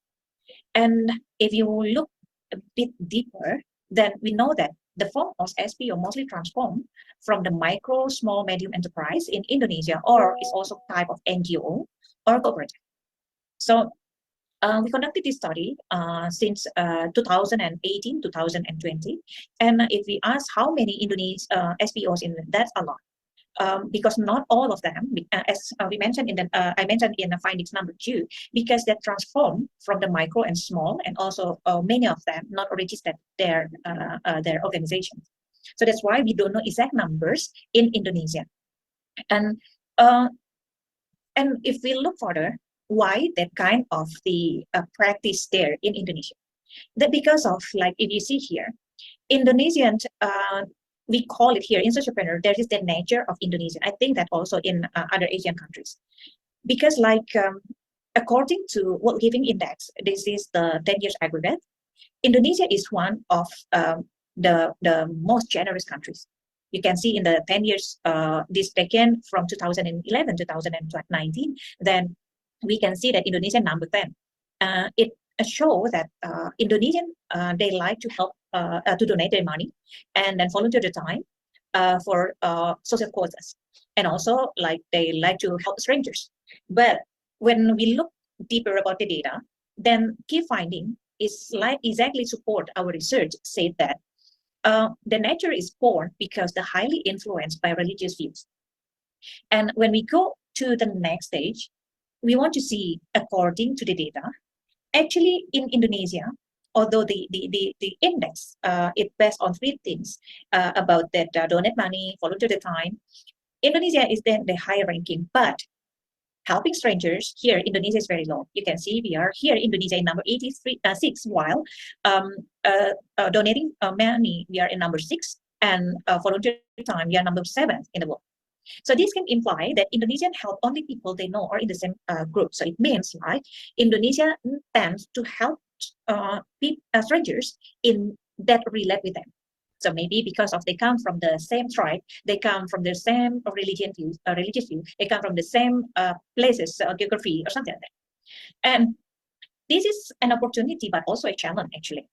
And if you look a bit deeper, then we know that the form of SPO mostly transformed from the micro, small, medium enterprise in Indonesia, or is also type of NGO or cooperative. So we conducted this study since 2018, 2020. And if we ask how many Indonesian SPOs in, that's a lot. Because not all of them, as we mentioned in the, I mentioned in the findings number 2, because they transform from the micro and small, and also many of them not registered their organizations. So that's why we don't know exact numbers in Indonesia. And if we look further, why that kind of the practice there in Indonesia? That because of, like, if you see here, Indonesian, we call it here in entrepreneur, there is the nature of Indonesia. I think that also in other Asian countries. Because like, according to World Giving Index, this is the 10 years aggregate, Indonesia is one of the most generous countries. You can see in the 10 years, this taken from 2011 to 2019, then we can see that Indonesia number 10. It shows that Indonesian, they like to help to donate their money and then volunteer the time for social causes. And also, like, they like to help strangers. But when we look deeper about the data, then key finding is like exactly support our research said that the nature is poor because they're highly influenced by religious views. And when we go to the next stage, we want to see, according to the data, actually in Indonesia, although the index it based on 3 things about that donate money, volunteer the time, Indonesia is then the higher ranking, but helping strangers here, Indonesia is very low. You can see we are here, Indonesia in number 86, while donating money, we are in number 6, and volunteer time, we are number 7 in the world. So this can imply that Indonesian help only people they know or in the same group. So it means like Indonesia tends to help strangers in that relate with them. So maybe because of they come from the same tribe, they come from the same religious view, they come from the same places, geography or something like that. And this is an opportunity, but also a challenge actually.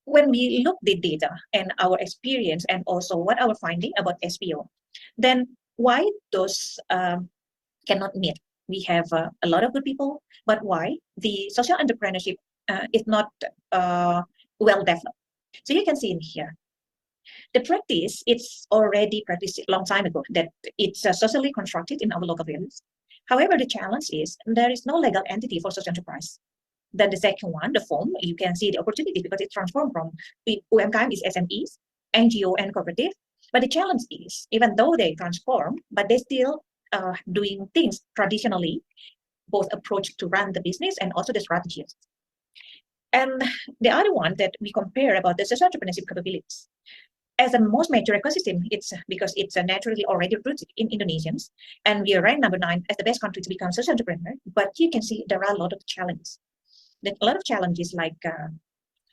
When we look the data and our experience and also what our finding about SPO, then why those cannot meet? We have a lot of good people, but why the social entrepreneurship is not well developed? So you can see in here, the practice, it's already practiced a long time ago, that it's socially constructed in our local values. However, the challenge is there is no legal entity for social enterprise. Then the second one, the form, you can see the opportunity because it transformed from UMKM is SMEs, NGO and cooperative. But the challenge is, even though they transform, but they still doing things traditionally, both approach to run the business and also the strategies. And the other one that we compare about the social entrepreneurship capabilities. As a most major ecosystem, it's because it's naturally already rooted in Indonesians, and we are ranked number 9 as the best country to become social entrepreneur. But you can see there are a lot of challenges. Then a lot of challenges like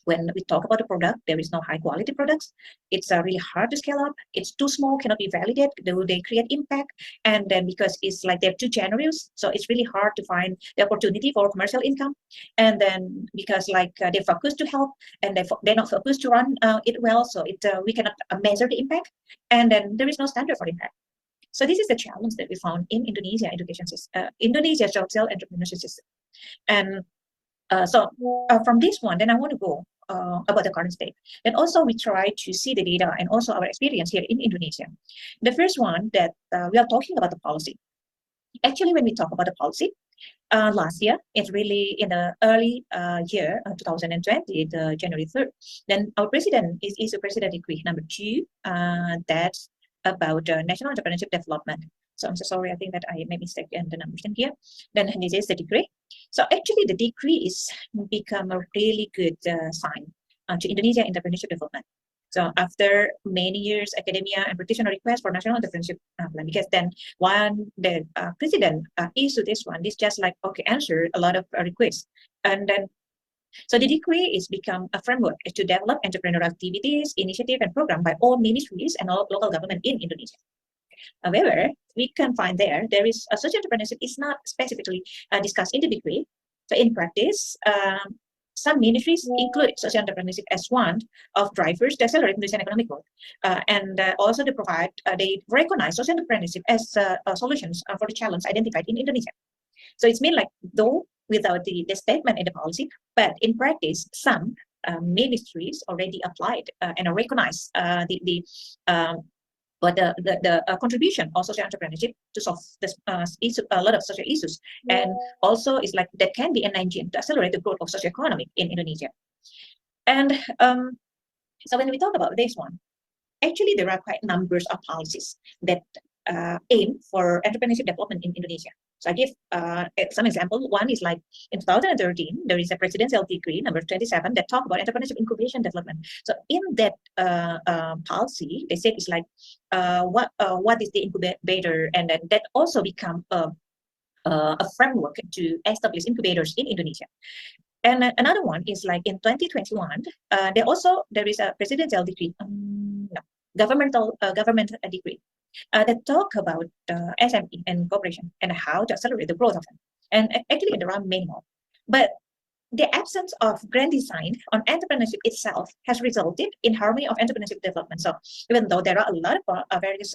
when we talk about the product, there is no high quality products. It's really hard to scale up. It's too small, cannot be validated. Do they create impact? And then because it's like they're too generous, so it's really hard to find the opportunity for commercial income. And then because like they focus to help and they're not focused to run it well, so we cannot measure the impact. And then there is no standard for impact. So this is the challenge that we found in Indonesia education system, Indonesia social entrepreneurship system. And so from this one, then I want to go about the current state. And also we try to see the data and also our experience here in Indonesia. The first one that we are talking about the policy. Actually, when we talk about the policy, last year, it's really in the early year, 2020, the January 3rd, then our president is a president decree number 2 that about national entrepreneurship development. So I'm so sorry, I think that I made mistake in the numbers in here. Then this is the degree. So actually the degree is become a really good sign to Indonesia entrepreneurship development. So after many years, academia and practitioner request for national entrepreneurship plan, because then when the president issued this one, this just like, okay, answer a lot of requests. And then, so the decree is become a framework to develop entrepreneurial activities, initiative, and program by all ministries and all local government in Indonesia. However, we can find there is a social entrepreneurship is not specifically discussed in the decree. So in practice, some ministries include social entrepreneurship as one of drivers to accelerate Indonesian economic growth, and also they recognize social entrepreneurship as solutions for the challenge identified in Indonesia. So it's mean like though without the statement in the policy, but in practice, some ministries already applied and recognize the contribution of social entrepreneurship to solve this a lot of social issues, and also it's like that can be an engine to accelerate the growth of social economy in Indonesia. And so when we talk about this one, actually there are quite numbers of policies that aim for entrepreneurship development in Indonesia. So I give some example. One is like in 2013, there is a presidential decree number 27 that talk about entrepreneurship incubation development. So in that policy, they say it's like what is the incubator, and then that also become a framework to establish incubators in Indonesia. And another one is like in 2021, there is a presidential decree, government decree that talk about SME and cooperation and how to accelerate the growth of them. And actually there are many more. But the absence of grand design on entrepreneurship itself has resulted in harmony of entrepreneurship development. So even though there are a lot of various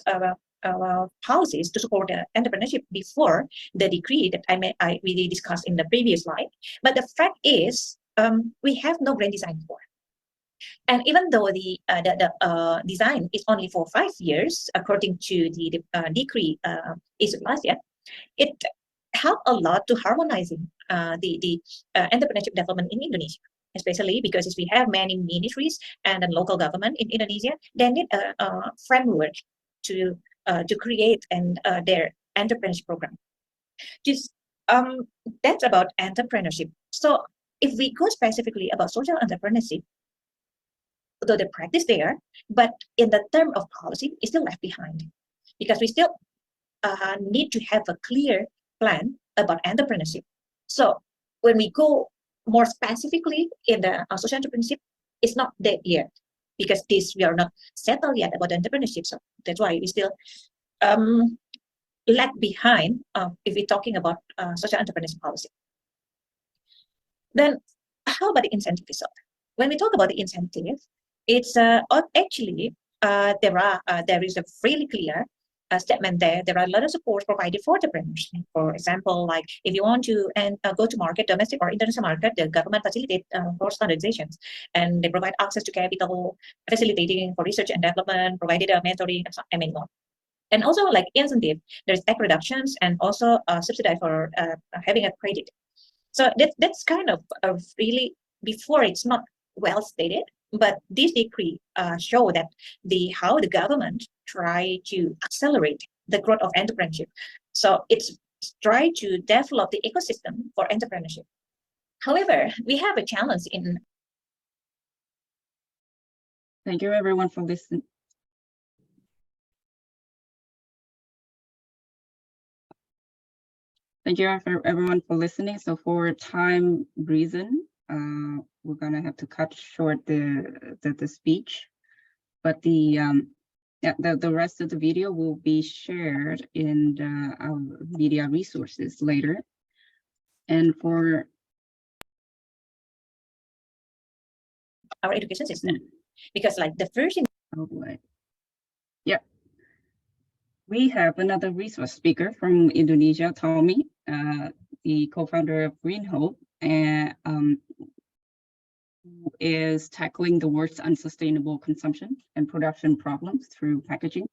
policies to support entrepreneurship before the decree that I really discussed in the previous slide, but the fact is we have no grand design for. And even though the design is only for 5 years, according to the decree issued last year, it helped a lot to harmonizing the entrepreneurship development in Indonesia, especially because we have many ministries and then local government in Indonesia. They need a framework to create their entrepreneurship program. Just that's about entrepreneurship. So if we go specifically about social entrepreneurship, though the practice there, but in the term of policy, is still left behind, because we still need to have a clear plan about entrepreneurship. So when we go more specifically in the social entrepreneurship, it's not there yet, because we are not settled yet about entrepreneurship. So that's why we still lag behind if we're talking about social entrepreneurship policy. Then how about the incentive result? When we talk about the incentive, it's actually there is a really clear statement there. There are a lot of support provided for entrepreneurs. For example, like if you want to go to market, domestic or international market, the government facilitate for standardizations, and they provide access to capital, facilitating for research and development, provided mentoring, and many more. And also like incentive, there's tax reductions and also subsidy for having a credit. So that's kind of really, before it's not well stated, but this decree show that how the government try to accelerate the growth of entrepreneurship. So it's try to develop the ecosystem for entrepreneurship. However, we have a challenge in. Thank you everyone for listening. Thank you everyone for listening. So for time reason, we're gonna have to cut short the speech, but the rest of the video will be shared in our media resources later. And for our education system, because like the first. Oh boy. Yeah. We have another resource speaker from Indonesia, Tommy, the co-founder of Green Hope, and who is tackling the world's unsustainable consumption and production problems through packaging.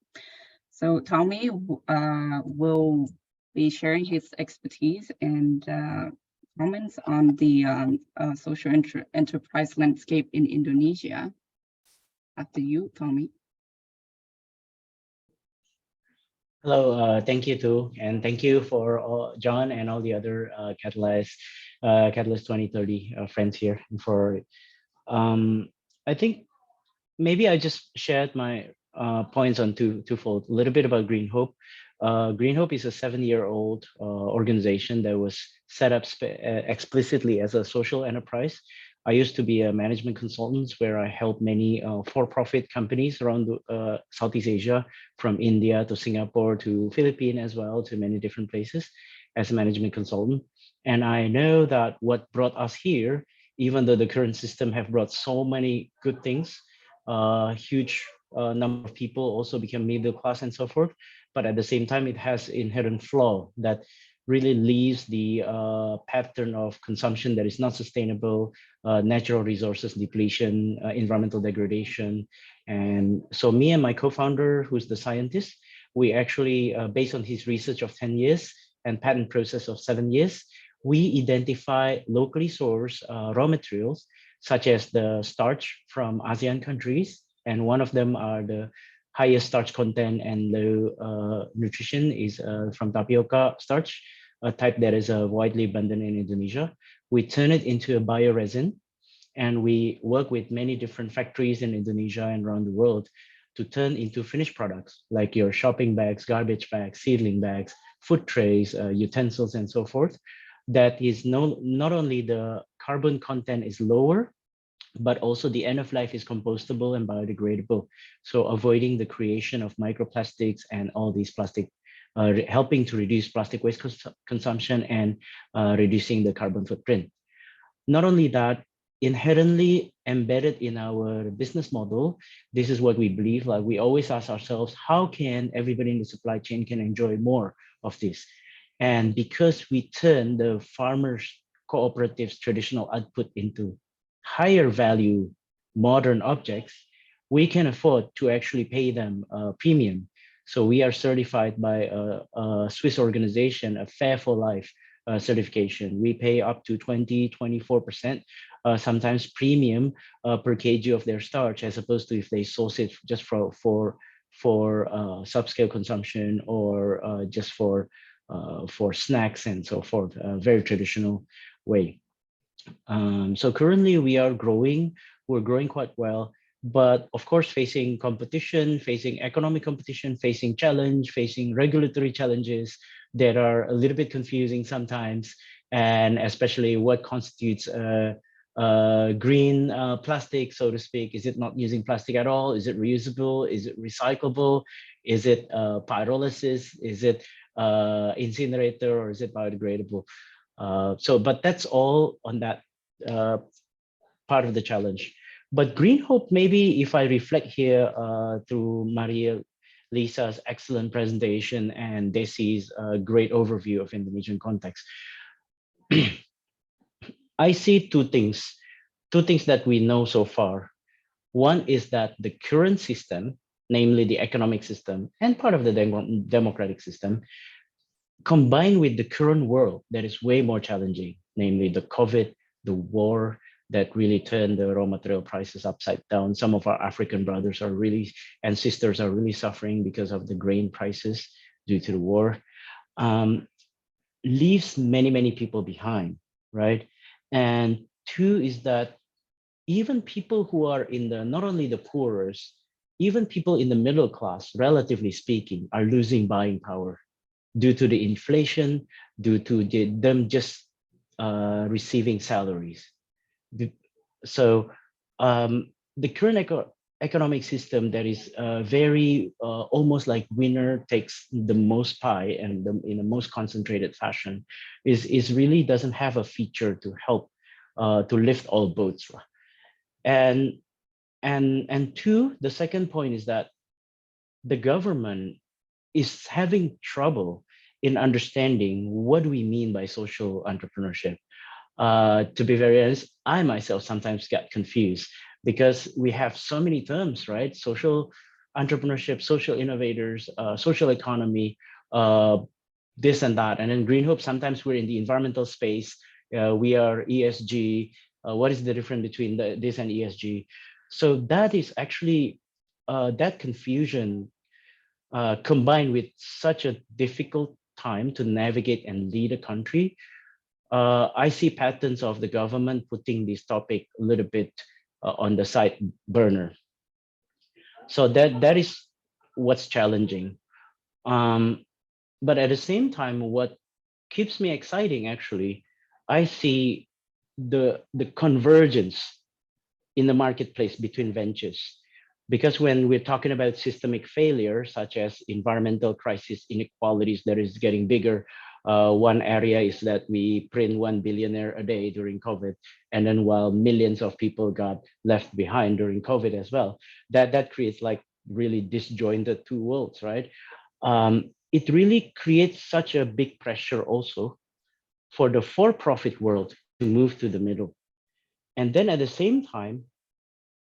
So Tommy will be sharing his expertise and comments on the social enterprise landscape in Indonesia. After you, Tommy. Hello, thank you too, and thank you for John and all the other Catalyst 2030 friends here. And for I think maybe I just shared my points on twofold. A little bit about Green Hope. Green Hope is a 7-year-old organization that was set up explicitly as a social enterprise. I used to be a management consultant where I helped many for-profit companies around Southeast Asia, from India to Singapore to Philippines as well, to many different places as a management consultant. And I know that what brought us here, even though the current system have brought so many good things, huge number of people also become middle class and so forth. But at the same time, it has inherent flaw that really leaves the pattern of consumption that is not sustainable, natural resources depletion, environmental degradation. And so me and my co-founder, who's the scientist, we actually, based on his research of 10 years and patent process of 7 years, we identify locally sourced raw materials, such as the starch from ASEAN countries, and one of them are the highest starch content and low nutrition is from tapioca starch, a type that is widely abundant in Indonesia. We turn it into a bioresin, and we work with many different factories in Indonesia and around the world to turn into finished products like your shopping bags, garbage bags, seedling bags, food trays, utensils, and so forth. That is not only the carbon content is lower, but also the end of life is compostable and biodegradable. So avoiding the creation of microplastics and all these plastic, helping to reduce plastic waste consumption and reducing the carbon footprint. Not only that, inherently embedded in our business model, this is what we believe. Like, we always ask ourselves, how can everybody in the supply chain can enjoy more of this? And because we turn the farmers cooperatives traditional output into higher value modern objects, we can afford to actually pay them a premium. So we are certified by a Swiss organization, a Fair for Life certification. We pay up to 24%, sometimes premium per kg of their starch, as opposed to if they source it just for subscale consumption or just for snacks and so forth, a very traditional way. So currently we are growing, we're growing quite well, but of course facing competition, facing economic competition, facing challenge, facing regulatory challenges that are a little bit confusing sometimes, and especially what constitutes green plastic, so to speak. Is it not using plastic at all? Is it reusable? Is it recyclable? Is it pyrolysis? Is it incinerator, or is it biodegradable? But that's all on that part of the challenge. But Green Hope, maybe if I reflect here through Maria Lisa's excellent presentation and Desi's great overview of Indonesian context, I see two things that we know so far. One is that the current system, namely the economic system and part of the democratic system, combined with the current world that is way more challenging, namely the COVID, the war that really turned the raw material prices upside down. Some of our African brothers are really and sisters are really suffering because of the grain prices due to the war. Leaves many people behind, right? And two is that even people who are in the, not only the poorest, even people in the middle class, relatively speaking, are losing buying power due to the inflation, due to them just receiving salaries. So the current economic system that is very almost like winner takes the most pie and in the most concentrated fashion is really doesn't have a feature to help to lift all boats. And two, the second point is that the government is having trouble in understanding what we mean by social entrepreneurship. To be very honest, I myself sometimes get confused because we have so many terms, right? Social entrepreneurship, social innovators, social economy, this and that. And then Green Hope, sometimes we're in the environmental space. We are ESG. What is the difference between this and ESG? So that is actually, that confusion combined with such a difficult time to navigate and lead a country, I see patterns of the government putting this topic a little bit on the side burner. So that is what's challenging. But at the same time, what keeps me exciting actually, I see the convergence in the marketplace between ventures. Because when we're talking about systemic failure, such as environmental crisis, inequalities that is getting bigger, one area is that we print 1 billionaire a day during COVID, and then while millions of people got left behind during COVID as well, that creates like really disjointed two worlds, right? It really creates such a big pressure also for the for-profit world to move to the middle. And then at the same time,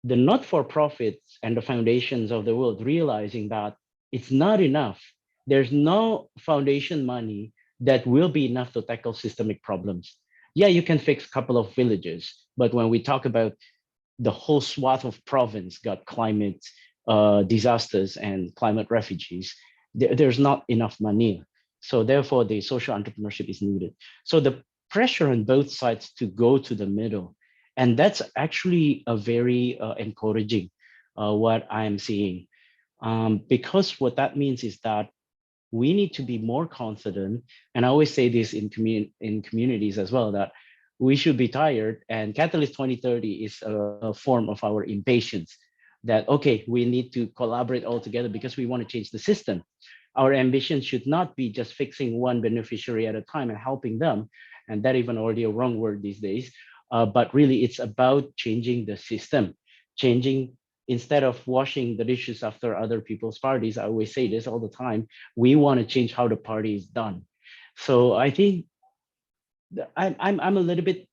the not-for-profits and the foundations of the world realizing that it's not enough. There's no foundation money that will be enough to tackle systemic problems. Yeah, you can fix a couple of villages, but when we talk about the whole swath of province got climate disasters and climate refugees, there's not enough money. So therefore, the social entrepreneurship is needed. So the pressure on both sides to go to the middle, and that's actually a very encouraging what I'm seeing. Because what that means is that we need to be more confident. And I always say this in communities as well, that we should be tired. And Catalyst 2030 is a form of our impatience that, okay, we need to collaborate all together because we want to change the system. Our ambition should not be just fixing one beneficiary at a time and helping them. And that even already a wrong word these days. But really, it's about changing the system, changing instead of washing the dishes after other people's parties. I always say this all the time. We want to change how the party is done. So I think I'm a little bit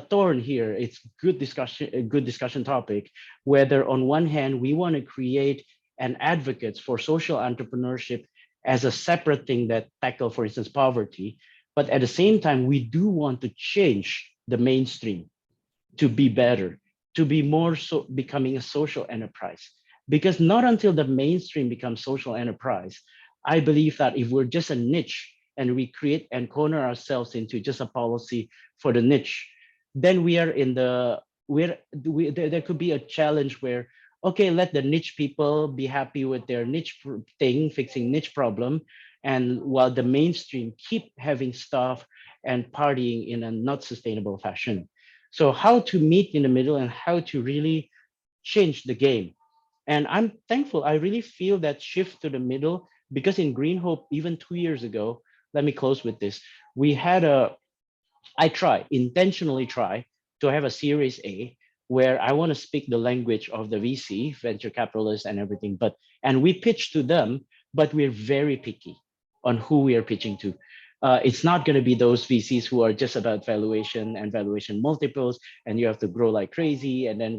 torn here. It's a good discussion topic. Whether on one hand we want to create an advocate for social entrepreneurship as a separate thing that tackle, for instance, poverty, but at the same time we do want to change the mainstream to be better, to be more so becoming a social enterprise. Because not until the mainstream becomes social enterprise, I believe that if we're just a niche and we create and corner ourselves into just a policy for the niche, then we are in the, there could be a challenge where, okay, let the niche people be happy with their niche thing, fixing niche problem, and while the mainstream keep having stuff and partying in a not sustainable fashion. So how to meet in the middle and how to really change the game. And I'm thankful, I really feel that shift to the middle, because in Green Hope, even 2 years ago, let me close with this. I intentionally try to have a Series A where I want to speak the language of the VC, venture capitalists and everything, and we pitch to them, but we're very picky on who we are pitching to. It's not going to be those VCs who are just about valuation and valuation multiples, and you have to grow like crazy, and then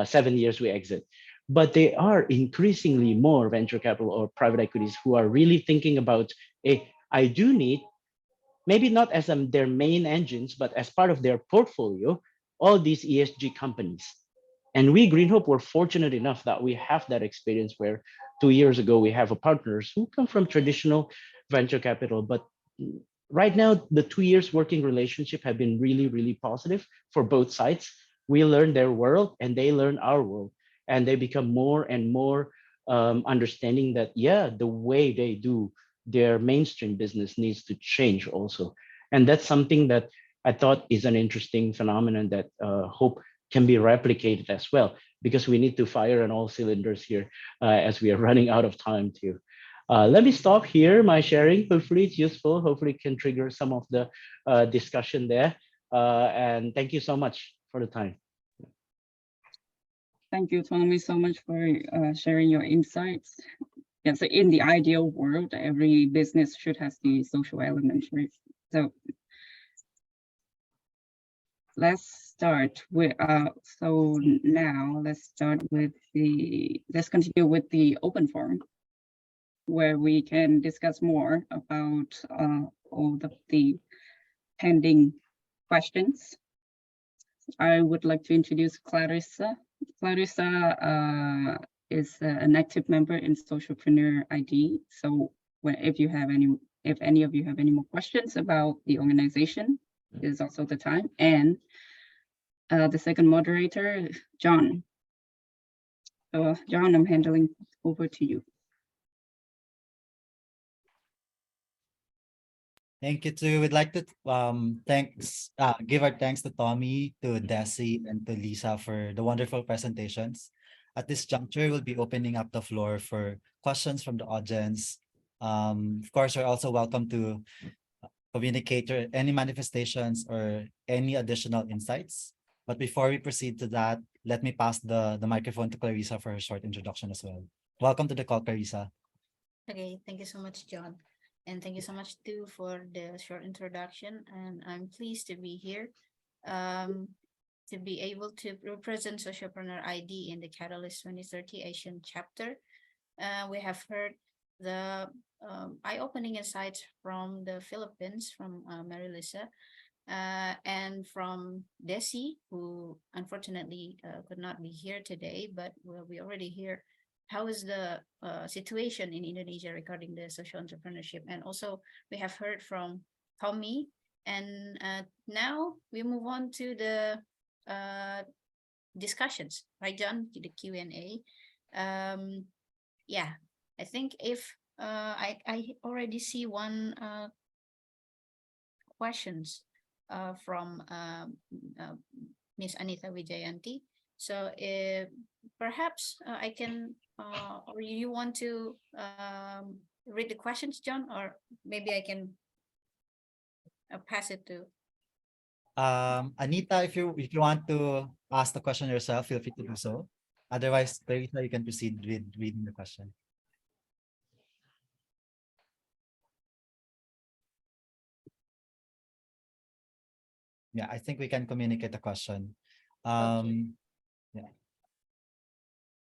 7 years we exit. But they are increasingly more venture capital or private equities who are really thinking about, hey, I do need, maybe not as their main engines, but as part of their portfolio, all these ESG companies. And we, Green Hope, were fortunate enough that we have that experience where 2 years ago, we have partners who come from traditional venture capital. But right now, the 2 years working relationship have been really, really positive for both sides. We learn their world and they learn our world. And they become more and more understanding that, yeah, the way they do their mainstream business needs to change also. And that's something that I thought is an interesting phenomenon that hope can be replicated as well, because we need to fire on all cylinders here as we are running out of time too. Let me stop here my sharing. Hopefully it's useful. Hopefully it can trigger some of the discussion there. And thank you so much for the time. Thank you, Tommy, so much for sharing your insights. Yeah, so in the ideal world, every business should have the social element, right? So let's start with, let's continue with the open forum, where we can discuss more about all the pending questions. I would like to introduce Clarissa. Clarissa is an active member in Socialpreneur ID. So if any of you have any more questions about the organization, is also the time. And the second moderator, John. So John, I'm handing over to you. Thank you too. We'd like to give our thanks to Tommy, to Desi, and to Lisa for the wonderful presentations. At this juncture, we'll be opening up the floor for questions from the audience. Of course, you're also welcome to communicate any manifestations or any additional insights. But before we proceed to that, let me pass the microphone to Clarissa for a short introduction as well. Welcome to the call, Clarissa. Okay, thank you so much, John. And thank you so much, too, for the short introduction. And I'm pleased to be here to be able to represent Socialpreneur ID in the Catalyst 2030 ASEAN Chapter. We have heard the eye-opening insights from the Philippines, from Marilisa, and from Desi, who unfortunately could not be here today, but we already hear how is the situation in Indonesia regarding the social entrepreneurship. And also we have heard from Tommy, and now we move on to the discussions, right, John, to the Q&A. Yeah, I think if I already see one questions from Miss Anita Wijayanti. So perhaps I can, or you want to read the questions, John, or maybe I can pass it to. Anita, if you want to ask the question yourself, feel free to do so. Otherwise, Clarissa, you can proceed with reading the question. Yeah, I think we can communicate the question. Okay. Yeah.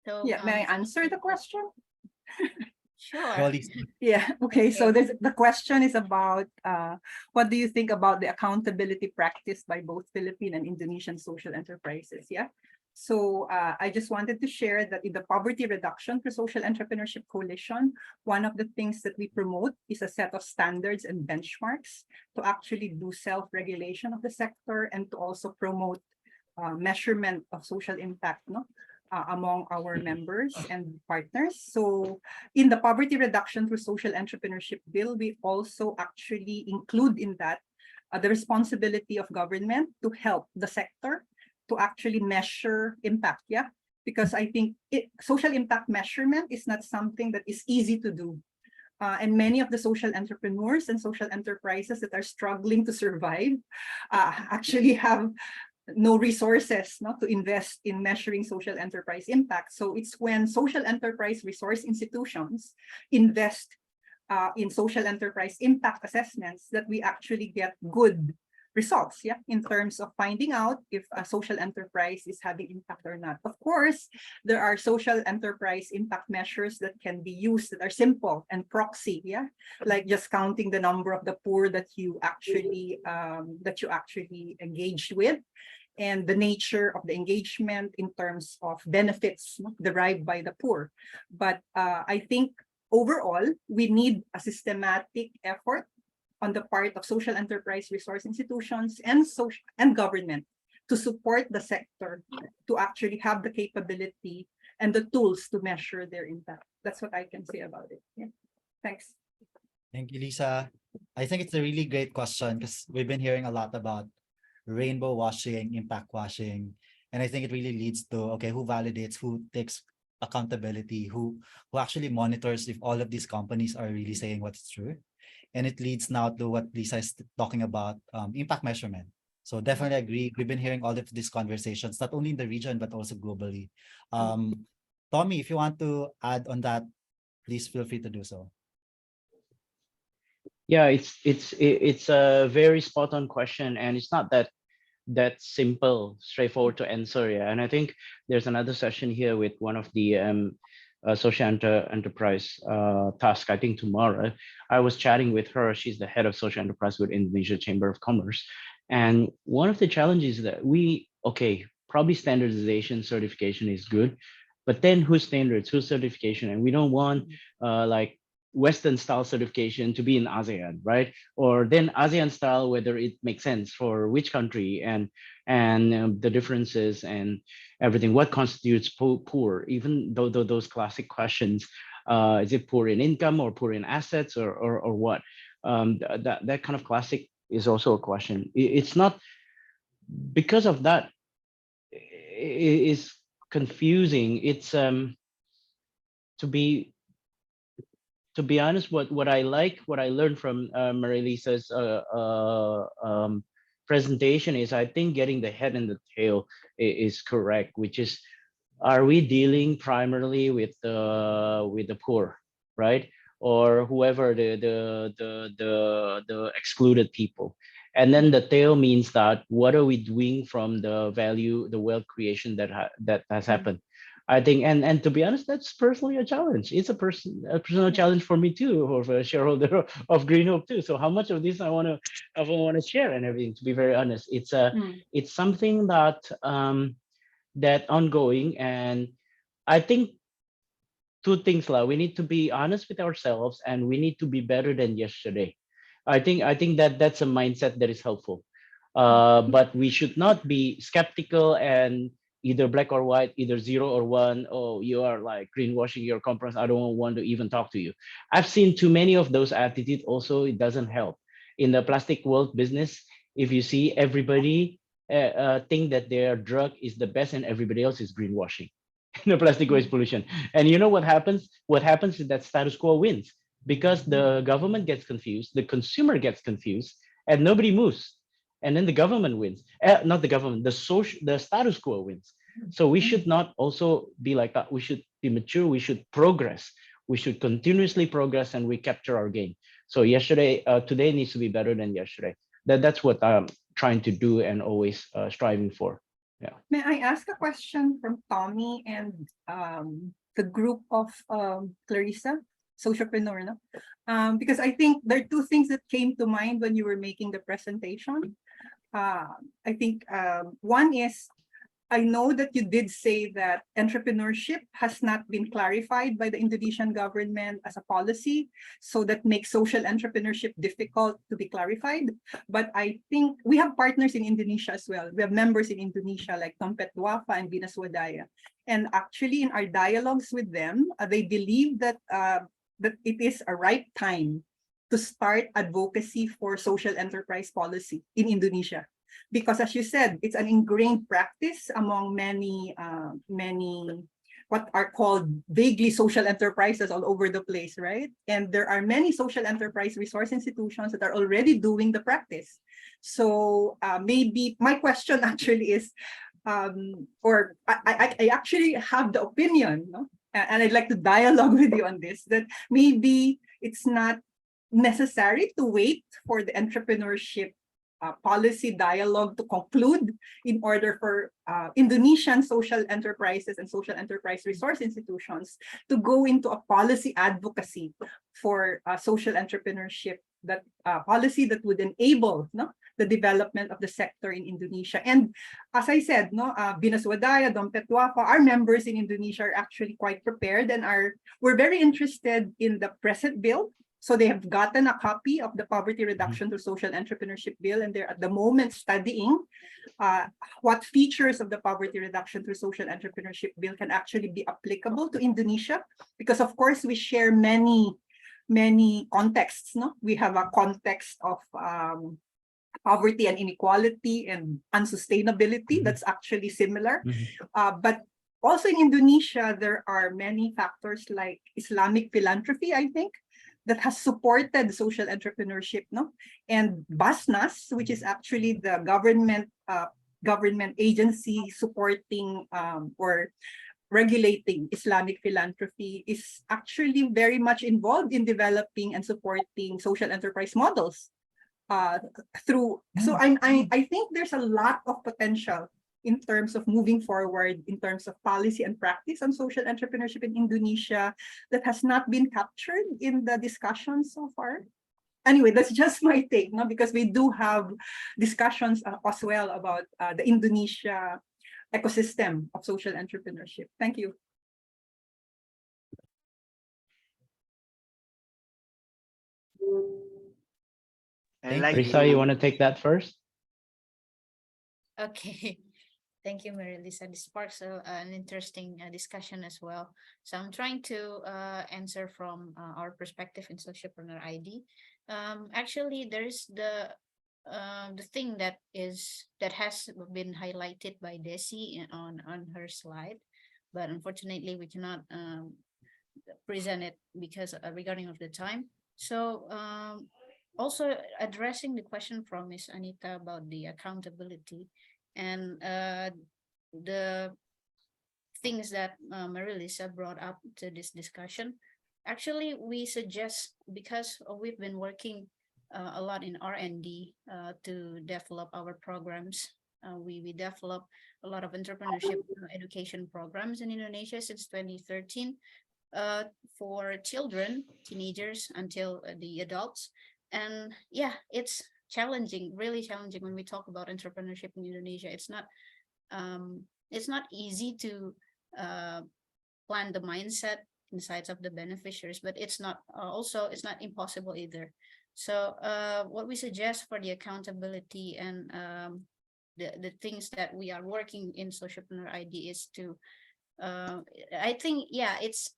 So, Yeah, may I answer the question? Sure. Yeah, okay. So the question is about what do you think about the accountability practiced by both Philippine and Indonesian social enterprises? Yeah. So I just wanted to share that in the Poverty Reduction for Social Entrepreneurship Coalition, one of the things that we promote is a set of standards and benchmarks to actually do self-regulation of the sector and to also promote measurement of social impact, among our members and partners. So in the Poverty Reduction through Social Entrepreneurship Bill, we also actually include in that the responsibility of government to help the sector to actually measure impact, yeah? Because I think social impact measurement is not something that is easy to do. And many of the social entrepreneurs and social enterprises that are struggling to survive actually have no resources to invest in measuring social enterprise impact. So it's when social enterprise resource institutions invest in social enterprise impact assessments that we actually get good results, yeah, in terms of finding out if a social enterprise is having impact or not. Of course, there are social enterprise impact measures that can be used that are simple and proxy, yeah, like just counting the number of the poor that you actually engaged with, and the nature of the engagement in terms of benefits derived by the poor. But I think overall, we need a systematic effort on the part of social enterprise resource institutions and government to support the sector to actually have the capability and the tools to measure their impact. That's what I can say about it. Yeah. Thanks. Thank you, Lisa. I think it's a really great question because we've been hearing a lot about rainbow washing, impact washing, and I think it really leads to, okay, who validates, who takes accountability, who actually monitors if all of these companies are really saying what's true. And it leads now to what Lisa is talking about, impact measurement. So definitely agree. We've been hearing all of these conversations, not only in the region, but also globally. Tommy, if you want to add on that, please feel free to do so. Yeah, it's a very spot on question, and it's not that simple, straightforward to answer. Yeah, and I think there's another session here with one of the social enterprise task. I think tomorrow. I was chatting with her. She's the head of social enterprise with Indonesia Chamber of Commerce, and one of the challenges that probably standardization certification is good, But then whose standards, whose certification? And we don't want like Western style certification to be in ASEAN, right? Or then ASEAN style, whether it makes sense for which country, and the differences and everything. What constitutes poor? Even though those classic questions, is it poor in income or poor in assets or what? That kind of classic is also a question. It's not because of that. Is confusing. It's to be honest, what I like, what I learned from Marilisa's presentation is, I think getting the head and the tail is correct, which is, are we dealing primarily with the poor, right? Or whoever the excluded people. And then the tail means that what are we doing from the value, the wealth creation that has happened. I think, and to be honest, that's personally a challenge. It's a personal challenge for me too, or for a shareholder of Green Hope too. So how much of this I want to share and everything. To be very honest, it's something that that ongoing, and I think two things, La. We need to be honest with ourselves, and we need to be better than yesterday. I think that that's a mindset that is helpful. But we should not be skeptical and either black or white, either 0 or 1. Oh, you are like greenwashing your conference. I don't want to even talk to you. I've seen too many of those attitudes. Also, it doesn't help. In the plastic world business, if you see everybody think that their drug is the best and everybody else is greenwashing the plastic waste pollution. And you know what happens? What happens is that status quo wins, because the government gets confused, the consumer gets confused, and nobody moves. And then the government wins. Not the government, the status quo wins. So we should not also be like that. We should be mature. We should progress. We should continuously progress and recapture our gain. So today needs to be better than yesterday. That's what I'm trying to do and always striving for. Yeah. May I ask a question from Tommy and the group of Clarissa, socialpreneur? No? Because I think there are two things that came to mind when you were making the presentation. I think one is, I know that you did say that entrepreneurship has not been clarified by the Indonesian government as a policy, so that makes social entrepreneurship difficult to be clarified. But I think we have partners in Indonesia as well. We have members in Indonesia like Dompet Duafa and Bina Swadaya. And actually in our dialogues with them, they believe that, that it is a right time to start advocacy for social enterprise policy in Indonesia. Because as you said, it's an ingrained practice among many what are called vaguely social enterprises all over the place, right? And there are many social enterprise resource institutions that are already doing the practice. So maybe my question actually is, or I actually have the opinion, no? And I'd like to dialogue with you on this, that maybe it's not necessary to wait for the entrepreneurship policy dialogue to conclude in order for Indonesian social enterprises and social enterprise resource institutions to go into a policy advocacy for social entrepreneurship, that policy that would enable the development of the sector in Indonesia. And as I said, Bina Swadaya, Dompet Duafa, our members in Indonesia are actually quite prepared and we're very interested in the present bill. So they have gotten a copy of the Poverty Reduction through Social Entrepreneurship Bill, and they're at the moment studying what features of the Poverty Reduction through Social Entrepreneurship Bill can actually be applicable to Indonesia. Because of course we share many contexts. No, we have a context of poverty and inequality and unsustainability that's actually similar. But also in Indonesia, there are many factors like Islamic philanthropy, I think, that has supported social entrepreneurship, and Basnas, which is actually the government agency supporting or regulating Islamic philanthropy, is actually very much involved in developing and supporting social enterprise models through. So I think there's a lot of potential in terms of moving forward, in terms of policy and practice on social entrepreneurship in Indonesia that has not been captured in the discussion so far. Anyway, that's just my take, because we do have discussions as well about the Indonesia ecosystem of social entrepreneurship. Thank you. Risa, you want to take that first? Okay. Thank you, Mary Lisa. This sparks an interesting discussion as well. So I'm trying to answer from our perspective in Socialpreneur ID. Actually, there's the thing that has been highlighted by Desi on her slide, but unfortunately we cannot present it because regarding of the time. So also addressing the question from Miss Anita about the accountability and the things that Marilisa brought up to this discussion. Actually, we suggest, because we've been working a lot in R&D to develop our programs. We develop a lot of entrepreneurship education programs in Indonesia since 2013 for children, teenagers until the adults. And yeah, it's challenging, really challenging when we talk about entrepreneurship in Indonesia. It's not easy to plan the mindset insights of the beneficiaries, but it's not impossible either. So what we suggest for the accountability and the things that we are working in Socialpreneur ID is to I think, yeah, it's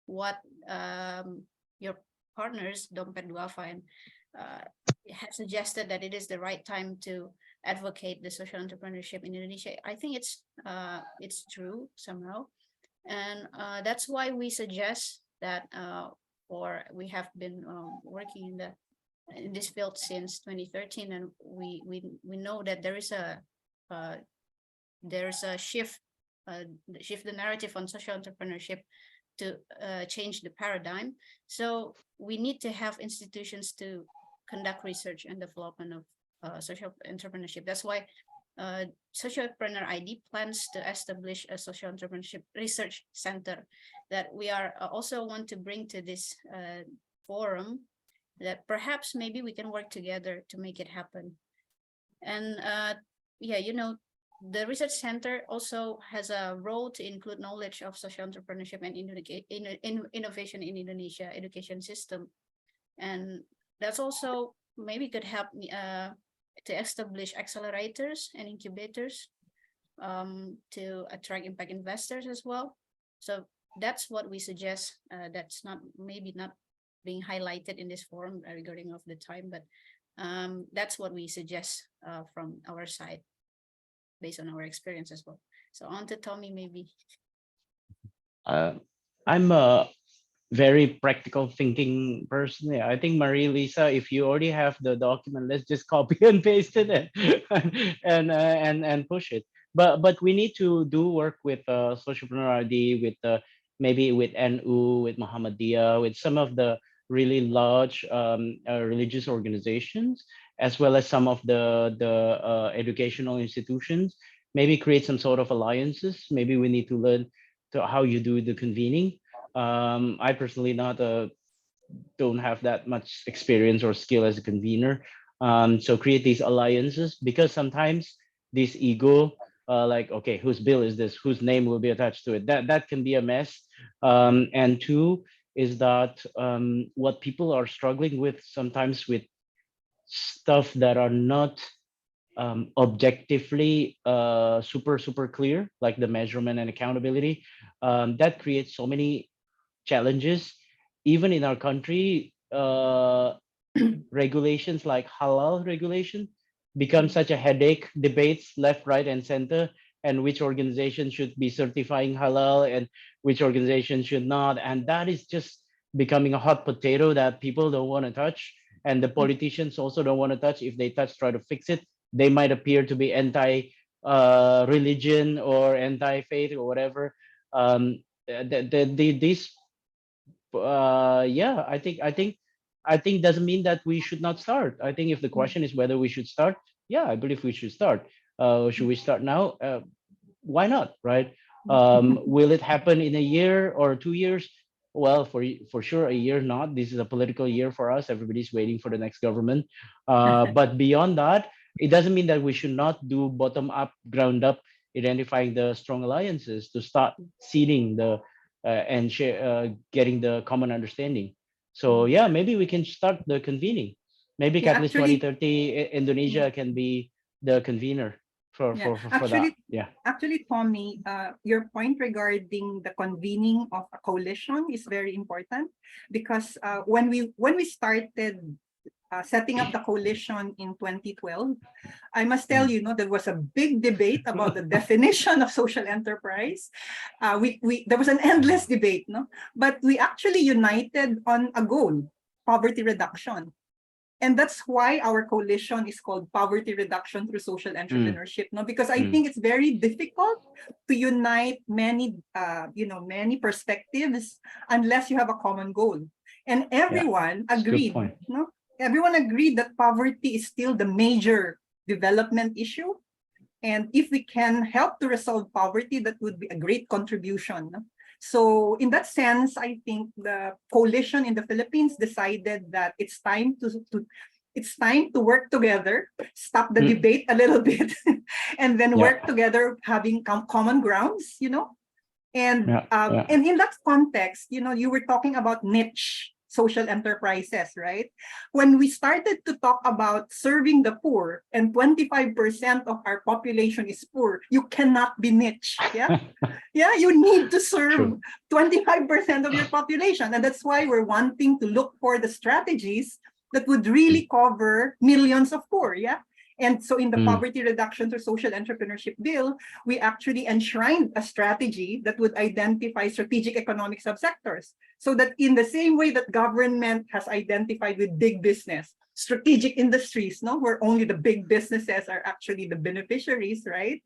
what your partners Dompet Duafa and have suggested, that it is the right time to advocate the social entrepreneurship in Indonesia. I think it's true somehow, and that's why we suggest that, or we have been working in this field since 2013, and we know that there is a shift the narrative on social entrepreneurship to change the paradigm. So we need to have institutions to conduct research and development of social entrepreneurship. That's why Socialpreneur ID plans to establish a social entrepreneurship research center that we are also want to bring to this forum, that perhaps maybe we can work together to make it happen. And yeah, the research center also has a role to include knowledge of social entrepreneurship and innovation in Indonesia education system. And that's also maybe could help to establish accelerators and incubators to attract impact investors as well. So that's what we suggest. That's maybe not being highlighted in this forum regarding of the time, but that's what we suggest from our side, based on our experience as well. So on to Tommy, maybe. I'm a very practical thinking person. Yeah, I think Marie-Lisa, if you already have the document, let's just copy and paste it and push it. But we need to do work with Socialpreneur ID, with maybe with NU, with Muhammadiyah, with some of the really large religious organizations, as well as some of the educational institutions. Maybe create some sort of alliances. Maybe we need to learn how you do the convening. I personally don't have that much experience or skill as a convener. So create these alliances, because sometimes this ego, like, okay, whose bill is this? Whose name will be attached to it? That can be a mess. And two is that what people are struggling with sometimes with stuff that are not objectively super clear, like the measurement and accountability, that creates so many challenges. Even in our country, regulations like halal regulation become such a headache, debates left, right, and center, and which organization should be certifying halal and which organization should not. And that is just becoming a hot potato that people don't want to touch. And the politicians also don't want to touch. If they touch, try to fix it, they might appear to be anti religion or anti-faith or whatever. These yeah, I think doesn't mean that we should not start. I think if the question is whether we should start, yeah, I believe we should start. Should we start now? Why not, right? Will it happen in a year or 2 years? Well, for sure, a year not. This is a political year for us. Everybody's waiting for the next government. But beyond that, it doesn't mean that we should not do bottom up, ground up, identifying the strong alliances to start seeding the and getting the common understanding. So yeah, maybe we can start the convening. Maybe Yeah, Catalyst actually, 2030 Indonesia can be the convener for yeah, that. Yeah. actually, Tommy, your point regarding the convening of a coalition is very important because when we started setting up the coalition in 2012, I must tell you, there was a big debate about the definition of social enterprise. There was an endless debate, but we actually united on a goal: poverty reduction. And that's why our coalition is called Poverty Reduction Through Social Entrepreneurship, because I think it's very difficult to unite many perspectives unless you have a common goal. And everyone agreed, everyone agreed that poverty is still the major development issue. And if we can help to resolve poverty, that would be a great contribution. So in that sense, I think the coalition in the Philippines decided that it's time to work together, stop the debate a little bit, and then work together, having common grounds, And and in that context, you were talking about niche social enterprises, right? When we started to talk about serving the poor, and 25% of our population is poor, you cannot be niche. Yeah. Yeah, you need to serve 25% of your population. And that's why we're wanting to look for the strategies that would really cover millions of poor. Yeah. And so in the Poverty Reduction Through Social Entrepreneurship Bill, we actually enshrined a strategy that would identify strategic economic subsectors. So that in the same way that government has identified with big business, strategic industries, where only the big businesses are actually the beneficiaries, right?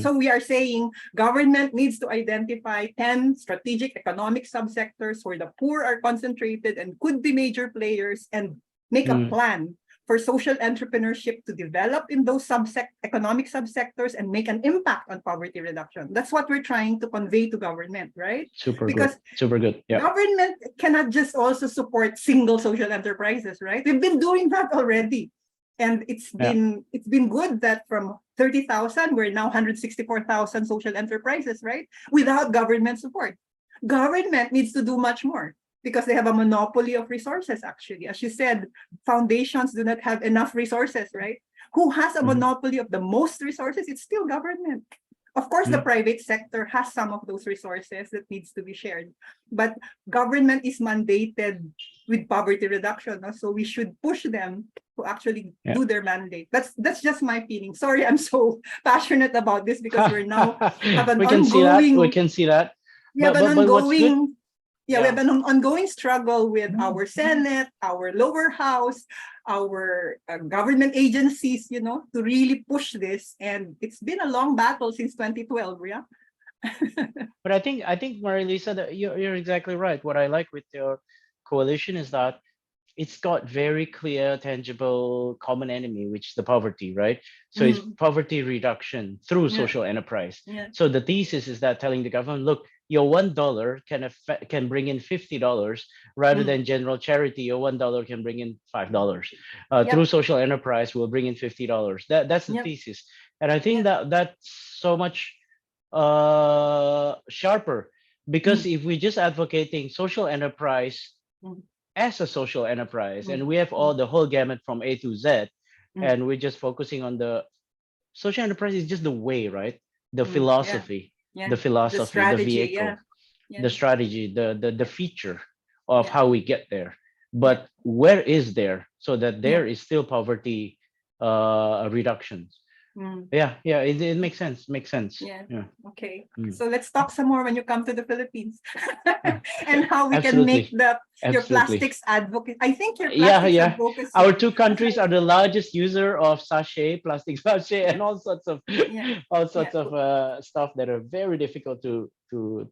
So we are saying government needs to identify 10 strategic economic subsectors where the poor are concentrated and could be major players, and make a plan for social entrepreneurship to develop in those economic subsectors and make an impact on poverty reduction. That's what we're trying to convey to government, right? Super good. Yeah. Government cannot just also support single social enterprises, right? We've been doing that already. And it's been good that from 30,000, we're now 164,000 social enterprises, right? Without government support. Government needs to do much more, because they have a monopoly of resources, actually. As you said, foundations do not have enough resources, right? Who has a monopoly of the most resources? It's still government. Of course, the private sector has some of those resources that needs to be shared. But government is mandated with poverty reduction, so we should push them to actually do their mandate. That's just my feeling. Sorry, I'm so passionate about this because we're now have an we can see that. We have an ongoing Yeah. we have an ongoing struggle with our Senate, our lower house, our government agencies, to really push this. And it's been a long battle since 2012, yeah. But I think Marilisa, that you're exactly right. What I like with your coalition is that it's got very clear, tangible common enemy, which is the poverty, right? So it's poverty reduction through social enterprise. Yeah. So the thesis is that telling the government, look, your $1 can bring in $50 rather than general charity. Your $1 can bring in $5. Through social enterprise, we'll bring in $50. That's the thesis, and I think that's so much sharper, because if we just advocating social enterprise as a social enterprise, and we have all the whole gamut from A to Z, and we're just focusing on the social enterprise is just the way, right? The philosophy, the strategy, vehicle, the strategy, the feature of how we get there. But where is there, so that there is still poverty reductions. It makes sense. Yeah. Okay. So let's talk some more when you come to the Philippines, and how we can make your plastics advocate. I think your plastics advocacy. Our two countries are the largest user of plastic sachet, and all sorts of stuff that are very difficult to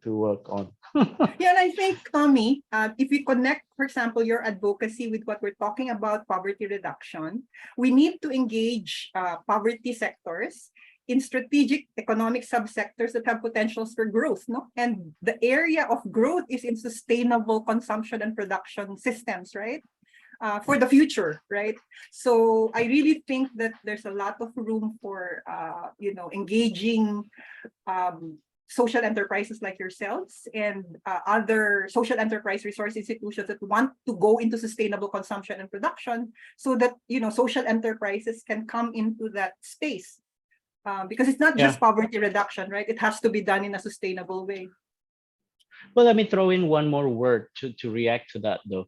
work on. And I think, Tommy, if we connect, for example, your advocacy with what we're talking about, poverty reduction, we need to engage poverty sectors in strategic economic subsectors that have potentials for growth, And the area of growth is in sustainable consumption and production systems, right? For the future, right? So I really think that there's a lot of room for, engaging social enterprises like yourselves and other social enterprise resource institutions that want to go into sustainable consumption and production, so that social enterprises can come into that space, because it's not just poverty reduction, right? It has to be done in a sustainable way. Well, let me throw in one more word to react to that, though.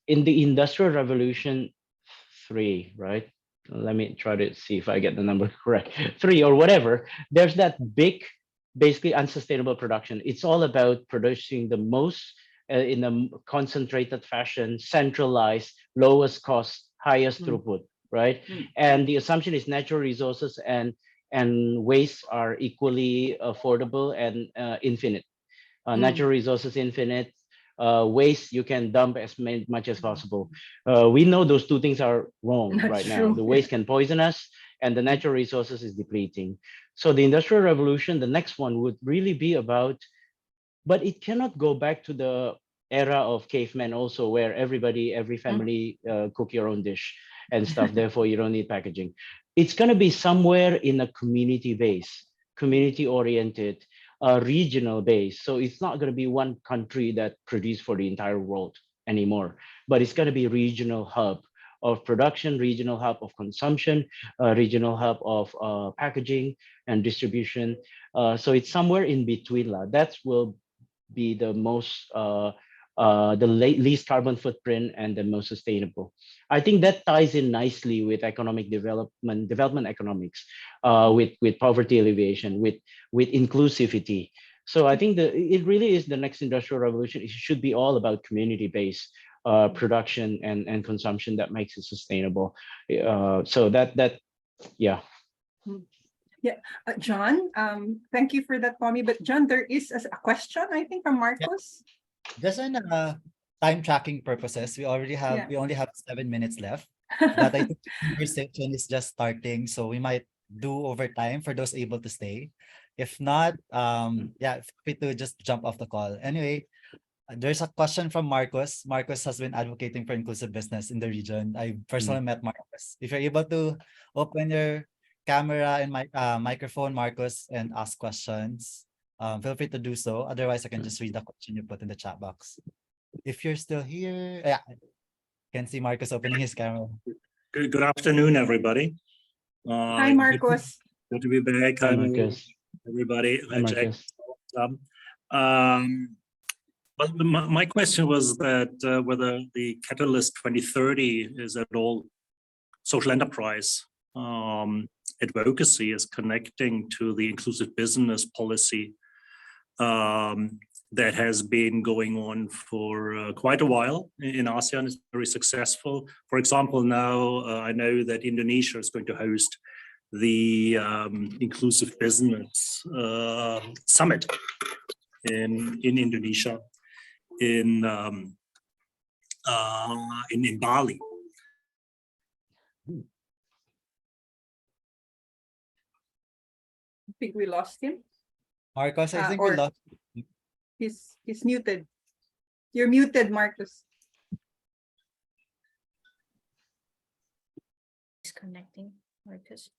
In the Industrial Revolution 3, right? Let me try to see if I get the number correct. 3 or whatever. There's that big, basically unsustainable production. It's all about producing the most in a concentrated fashion, centralized, lowest cost, highest throughput, right? And the assumption is natural resources and waste are equally affordable and infinite. Natural resources infinite, waste you can dump as much as possible. We know those two things are wrong right now. The waste can poison us, and the natural resources is depleting. So the Industrial Revolution, the next one, would really be about, but it cannot go back to the era of cavemen also, where every family cook your own dish and stuff. Therefore, you don't need packaging. It's going to be somewhere in a community base, community oriented, regional base. So it's not going to be one country that produces for the entire world anymore, but it's going to be regional hub of production, regional hub of consumption, regional hub of packaging and distribution. So it's somewhere in between. That will be the most the least carbon footprint and the most sustainable. I think that ties in nicely with economic development economics, with poverty alleviation, with inclusivity. So I think it really is the next industrial revolution. It should be all about community-based production and consumption that makes it sustainable. So that yeah. Yeah, John, thank you for that, Tommy. But John, there is a question, I think, from Marcos. Just on time tracking purposes, we only have 7 minutes left. But I think the conversation is just starting, so we might do overtime for those able to stay. If not, feel free to just jump off the call. Anyway, there's a question from Marcos. Marcos has been advocating for inclusive business in the region. I personally met Marcos. If you're able to open your camera and microphone, Marcos, and ask questions, feel free to do so. Otherwise, I can just read the question you put in the chat box. If you're still here, can see Marcos opening his camera. Good afternoon, everybody. Hi, Marcos. Good to be back. Hi, Marcos. Everybody. Hi, Marcos. But my question was that whether the Catalyst 2030 is at all social enterprise advocacy is connecting to the inclusive business policy that has been going on for quite a while in ASEAN. It's very successful. For example, now I know that Indonesia is going to host the Inclusive Business Summit in Indonesia, in Bali. I think we lost him. Marcos, I think we lost him. He's muted. You're muted, Marcos. Disconnecting, Marcos.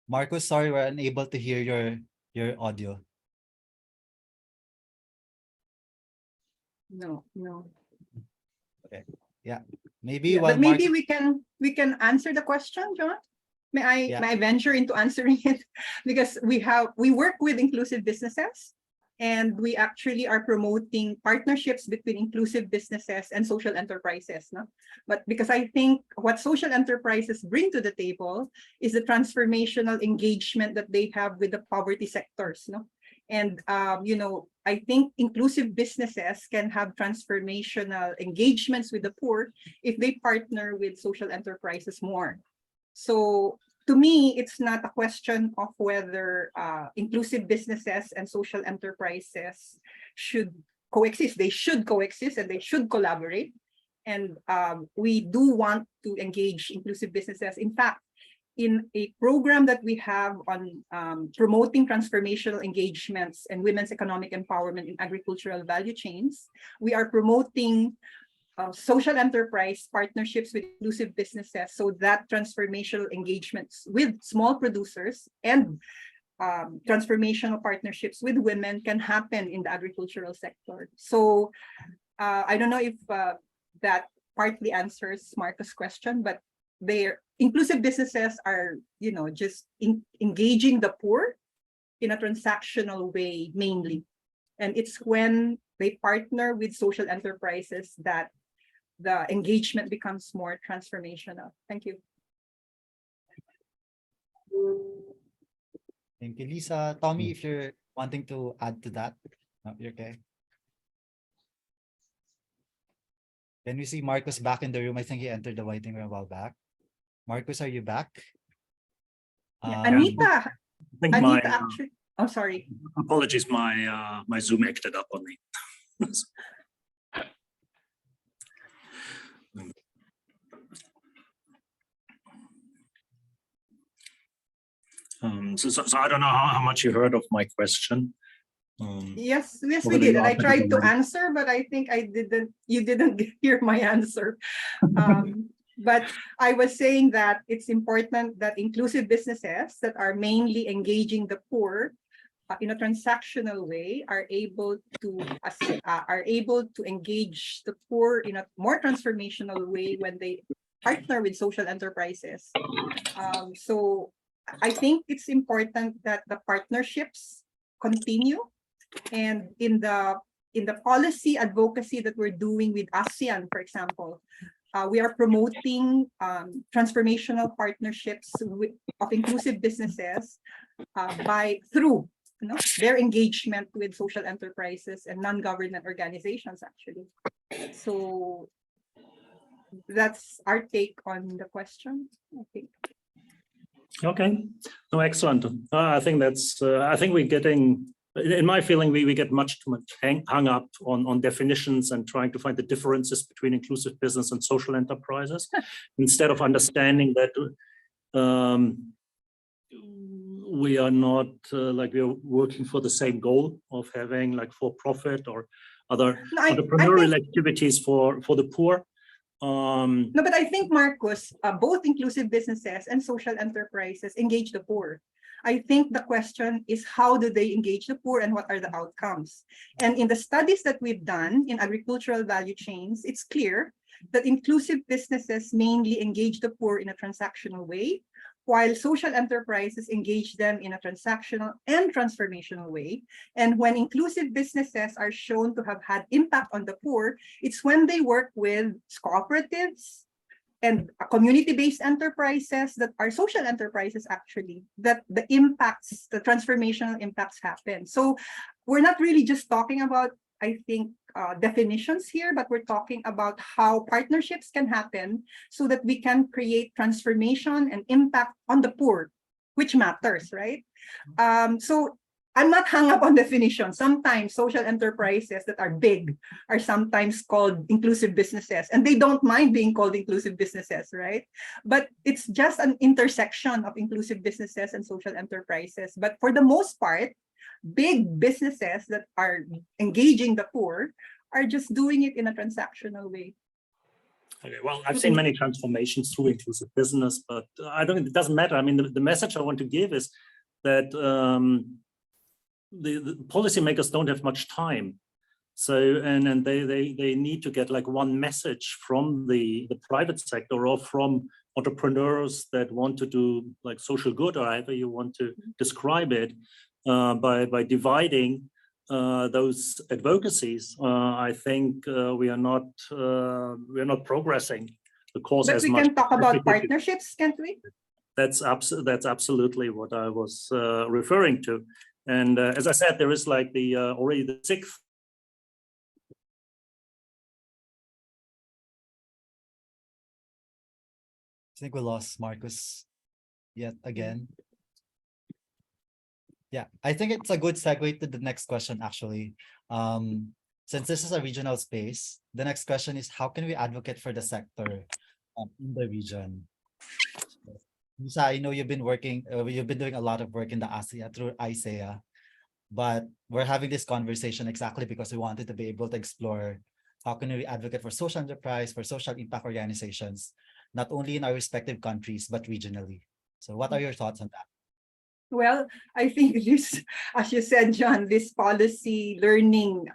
Marcos, sorry, we're unable to hear your audio. No. Okay. Yeah. Maybe but maybe we can answer the question, John. May I venture into answering it? Because we work with inclusive businesses, and we actually are promoting partnerships between inclusive businesses and social enterprises. No? But because I think what social enterprises bring to the table is the transformational engagement that they have with the poverty sectors. No? And, I think inclusive businesses can have transformational engagements with the poor if they partner with social enterprises more. So to me, it's not a question of whether inclusive businesses and social enterprises should coexist. They should coexist and they should collaborate. And we do want to engage inclusive businesses. In fact, in a program that we have on promoting transformational engagements and women's economic empowerment in agricultural value chains, we are promoting social enterprise partnerships with inclusive businesses, so that transformational engagements with small producers and transformational partnerships with women can happen in the agricultural sector. So I don't know if that partly answers Marco's question, but their inclusive businesses are, just engaging the poor in a transactional way mainly. And it's when they partner with social enterprises that the engagement becomes more transformational. Thank you. Thank you, Lisa. Tommy, if you're wanting to add to that, no, you're okay. Can we see Marcus back in the room? I think he entered the waiting room a while back. Marcus, are you back? Yeah, Anita. I think Anita actually. Oh, sorry. Apologies, my Zoom acted up on me. So I don't know how much you heard of my question. Yes, we did. And I tried to answer, but I think you didn't hear my answer. But I was saying that it's important that inclusive businesses that are mainly engaging the poor in a transactional way are able to engage the poor in a more transformational way when they partner with social enterprises. So I think it's important that the partnerships continue, and in the policy advocacy that we're doing with ASEAN, for example, we are promoting transformational partnerships of inclusive businesses through their engagement with social enterprises and non-government organizations, actually. So that's our take on the question, I think. Okay, no, excellent. I think that's. I think we're getting. In my feeling, we get much too much hung up on definitions and trying to find the differences between inclusive business and social enterprises, instead of understanding that we are not we are working for the same goal of having for-profit or other entrepreneurial activities for the poor. No, but I think, Marcus, both inclusive businesses and social enterprises engage the poor. I think the question is, how do they engage the poor and what are the outcomes? And in the studies that we've done in agricultural value chains, it's clear that inclusive businesses mainly engage the poor in a transactional way, while social enterprises engage them in a transactional and transformational way. And when inclusive businesses are shown to have had impact on the poor, it's when they work with cooperatives and community-based enterprises that are social enterprises, actually, that the transformational impacts happen. So we're not really just talking about, I think, definitions here, but we're talking about how partnerships can happen so that we can create transformation and impact on the poor, which matters, right? So I'm not hung up on definition. Sometimes social enterprises that are big are sometimes called inclusive businesses, and they don't mind being called inclusive businesses, right? But it's just an intersection of inclusive businesses and social enterprises. But for the most part, big businesses that are engaging the poor are just doing it in a transactional way. Okay, well, I've seen many transformations through inclusive business, but I don't think it doesn't matter. I mean, the message I want to give is that the policymakers don't have much time. So, and they need to get one message from the private sector or from entrepreneurs that want to do social good, or however you want to describe it, by dividing those advocacies. I think we are not progressing the cause as much. But we can talk about partnerships, can't we? That's absolutely what I was referring to. And as I said, there is already the 6th. I think we lost Marcus yet again. Yeah, I think it's a good segue to the next question, actually. Since this is a regional space, the next question is, how can we advocate for the sector in the region? Lisa, I know you've been doing a lot of work in the ASEAN through ISEA, but we're having this conversation exactly because we wanted to be able to explore how can we advocate for social enterprise, for social impact organizations, not only in our respective countries, but regionally. So what are your thoughts on that? Well, I think this, as you said, John, this policy learning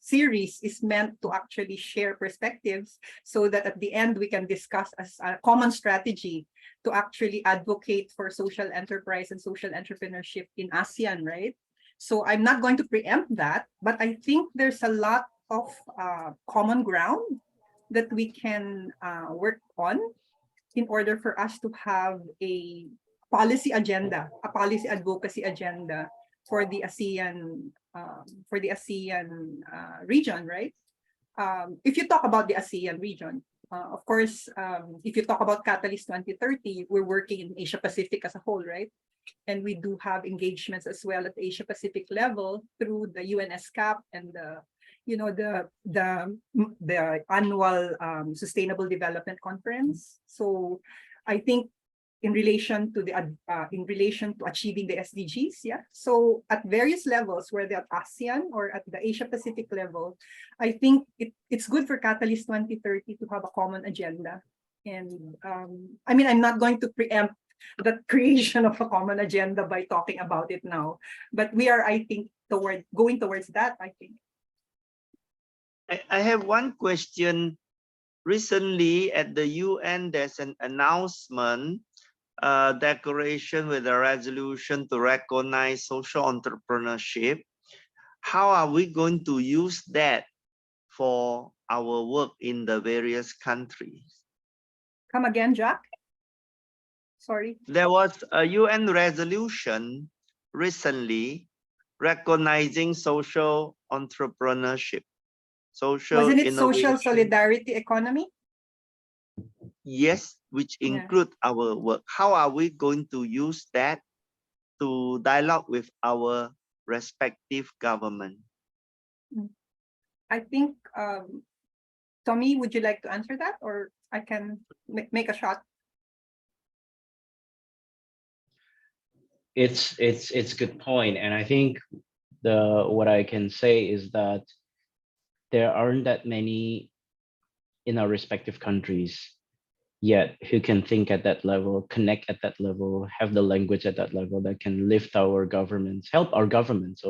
series is meant to actually share perspectives so that at the end we can discuss as a common strategy to actually advocate for social enterprise and social entrepreneurship in ASEAN, right? So I'm not going to preempt that, but I think there's a lot of common ground that we can work on in order for us to have a policy agenda, a policy advocacy agenda for the ASEAN region, right? If you talk about the ASEAN region, of course, if you talk about Catalyst 2030, we're working in Asia Pacific as a whole, right? And we do have engagements as well at the Asia Pacific level through the UNSCAP and the annual Sustainable Development Conference. So I think in relation to achieving the SDGs, yeah. So at various levels, whether at ASEAN or at the Asia Pacific level, I think it's good for Catalyst 2030 to have a common agenda. And I mean, I'm not going to preempt the creation of a common agenda by talking about it now, but we are, I think, going towards that, I think. I have one question. Recently at the UN, there's an announcement, declaration with a resolution to recognize social entrepreneurship. How are we going to use that for our work in the various countries? Come again, Jack? Sorry. There was a UN resolution recently recognizing social entrepreneurship. Wasn't it social solidarity economy? Yes, which include our work. How are we going to use that to dialogue with our respective government? I think, Tommy, would you like to answer that, or I can make a shot? It's a good point, and I think what I can say is that there aren't that many in our respective countries yet who can think at that level, connect at that level, have the language at that level that can lift our governments, help our governments,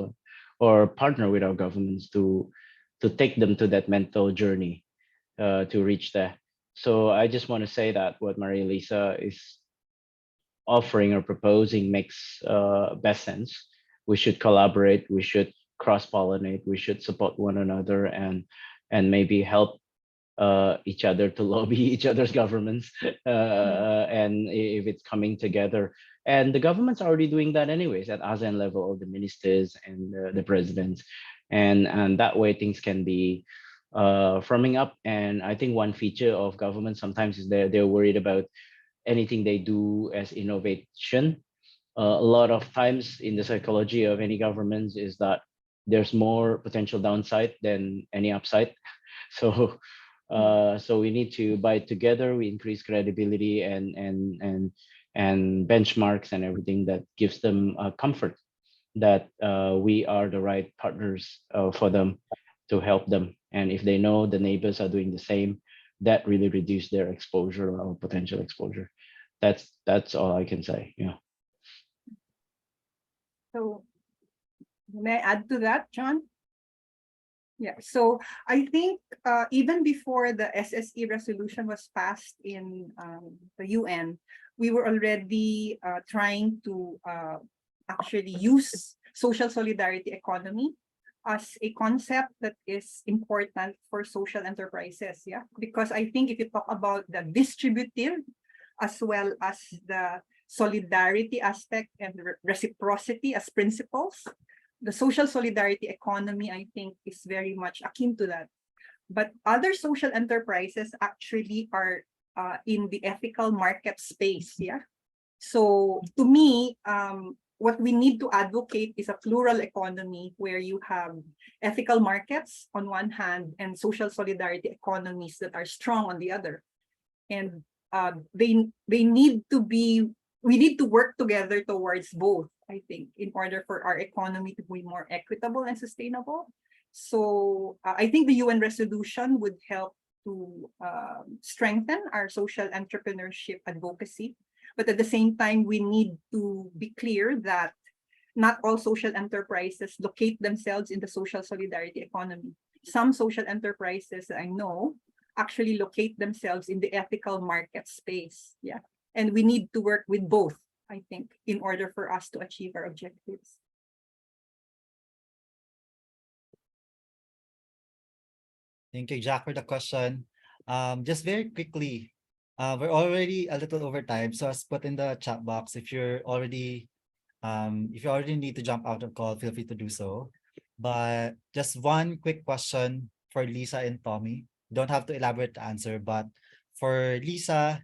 or partner with our governments to take them to that mental journey to reach there. So I just want to say that what Maria Lisa is offering or proposing makes best sense. We should collaborate, we should cross-pollinate, we should support one another and maybe help each other to lobby each other's governments and if it's coming together. And the government's already doing that anyways at ASEAN level, the ministers and the presidents, and that way things can be firming up. And I think one feature of government sometimes is they're worried about anything they do as innovation. A lot of times in the psychology of any governments is that there's more potential downside than any upside. So so we need to, by together, we increase credibility and benchmarks and everything that gives them comfort that we are the right partners for them to help them. And if they know the neighbors are doing the same, that really reduce their exposure or potential exposure. That's all I can say. Yeah. So may I add to that, John? Yeah, so I think even before the SSE resolution was passed in the UN, we were already trying to actually use social solidarity economy as a concept that is important for social enterprises. Yeah, because I think if you talk about the distributive as well as the solidarity aspect and reciprocity as principles, the social solidarity economy, I think, is very much akin to that. But other social enterprises actually are in the ethical market space, yeah? So to me, what we need to advocate is a plural economy where you have ethical markets on one hand and social solidarity economies that are strong on the other. And they need to be, we need to work together towards both, I think, in order for our economy to be more equitable and sustainable. So I think the UN resolution would help to strengthen our social entrepreneurship advocacy. But at the same time, we need to be clear that not all social enterprises locate themselves in the social solidarity economy. Some social enterprises I know actually locate themselves in the ethical market space. Yeah. And we need to work with both, I think, in order for us to achieve our objectives. Thank you, Jack, for the question. Just very quickly, we're already a little over time, so as put in the chat box, if you already need to jump out of call, feel free to do so. But just one quick question for Lisa and Tommy. Don't have to elaborate the answer, but for Lisa,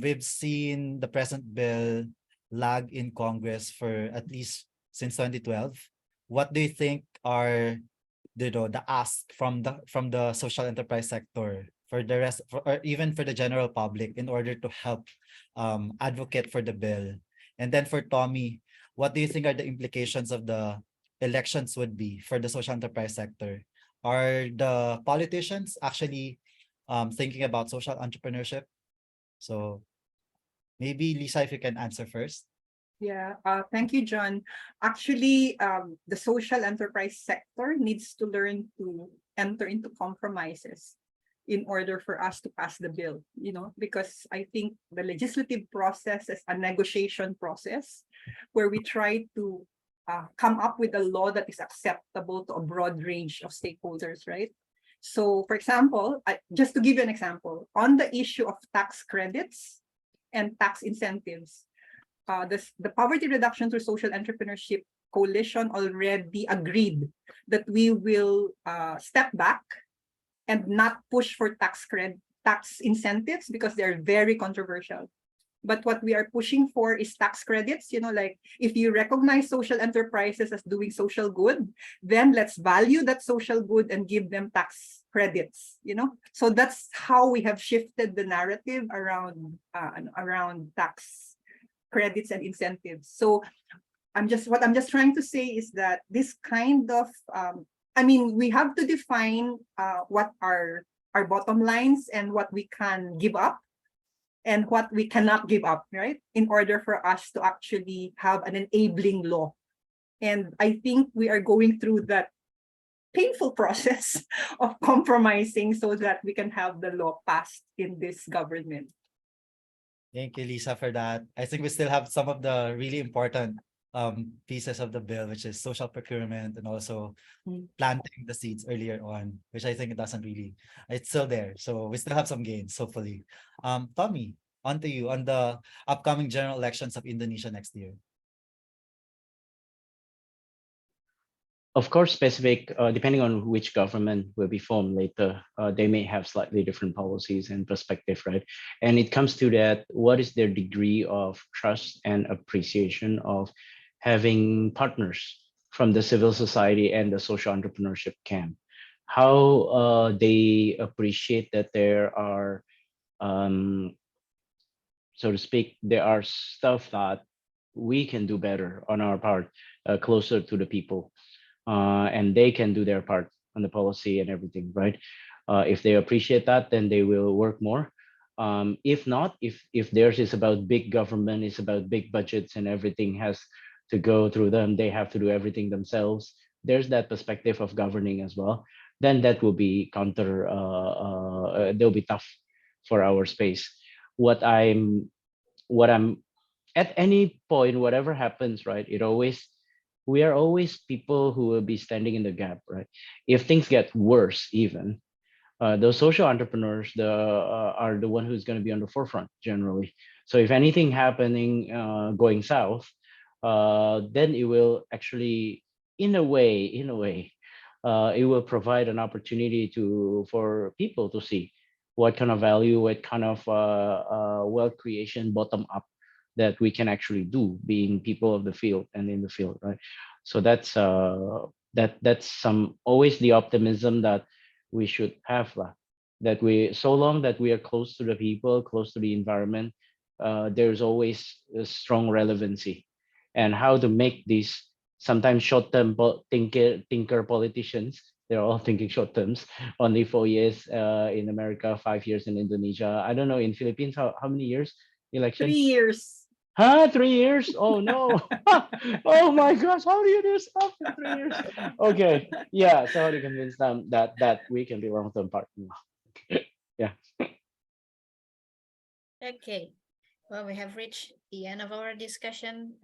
we've seen the present bill lag in Congress for at least since 2012. What do you think are the ask from the social enterprise sector for the rest or even for the general public in order to help advocate for the bill? And then for Tommy, what do you think are the implications of the elections would be for the social enterprise sector? Are the politicians actually thinking about social entrepreneurship? So maybe Lisa, if you can answer first. Yeah, thank you, John. Actually, the social enterprise sector needs to learn to enter into compromises in order for us to pass the bill, because I think the legislative process is a negotiation process where we try to come up with a law that is acceptable to a broad range of stakeholders, right? So, for example, just to give you an example, on the issue of tax credits and tax incentives, the Poverty Reduction Through Social Entrepreneurship Coalition already agreed that we will step back and not push for tax incentives because they're very controversial. But what we are pushing for is tax credits. Like if you recognize social enterprises as doing social good, then let's value that social good and give them tax credits. So that's how we have shifted the narrative around tax credits and incentives. So what I'm just trying to say is that this kind of we have to define what are our bottom lines and what we can give up and what we cannot give up, right? In order for us to actually have an enabling law. And I think we are going through that painful process of compromising so that we can have the law passed in this government. Thank you, Lisa, for that. I think we still have some of the really important pieces of the bill, which is social procurement and also planting the seeds earlier on, which I think it's still there. So we still have some gains, hopefully. Tommy, on to you on the upcoming general elections of Indonesia next year. Of course, depending on which government will be formed later, they may have slightly different policies and perspective, right? And it comes to that, what is their degree of trust and appreciation of having partners from the civil society and the social entrepreneurship camp? How they appreciate that there are, so to speak, there are stuff that we can do better on our part, closer to the people. And they can do their part on the policy and everything, right? If they appreciate that, then they will work more. If not, if theirs is about big government, it's about big budgets and everything has to go through them, they have to do everything themselves. There's that perspective of governing as well. Then that will be they'll be tough for our space. What I'm at any point, whatever happens, right? We are always people who will be standing in the gap, right? If things get worse, even the social entrepreneurs are the one who's going to be on the forefront generally. So if anything happening going south, then it will actually, in a way, it will provide an opportunity for people to see what kind of value, what kind of wealth creation bottom up that we can actually do, being people of the field and in the field, right? So that's always the optimism that we should have, that so long that we are close to the people, close to the environment, there's always a strong relevancy. And how to make these sometimes short-term thinker politicians, they're all thinking short terms, only 4 years in America, 5 years in Indonesia. I don't know, in Philippines, how many years election? 3 years. Huh? 3 years? Oh no. Oh my gosh, how do you do stuff in 3 years? Okay. Yeah. So how do you convince them that we can be long-term partner? Yeah. Okay. Well, we have reached the end of our discussion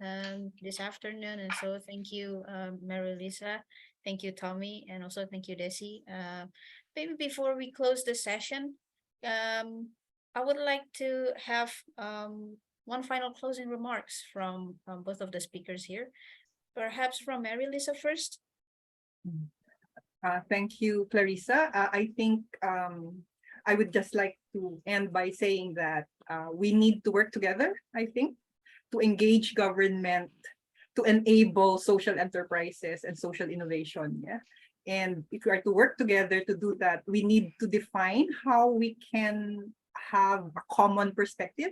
this afternoon, and so thank you, Mary Lisa, thank you, Tommy, and also thank you, Desi. Maybe before we close the session, I would like to have one final closing remarks from both of the speakers here. Perhaps from Mary Lisa first. Thank you, Clarissa. I think I would just like to end by saying that we need to work together, I think, to engage government, to enable social enterprises and social innovation. Yeah. And if we are to work together to do that, we need to define how we can have a common perspective.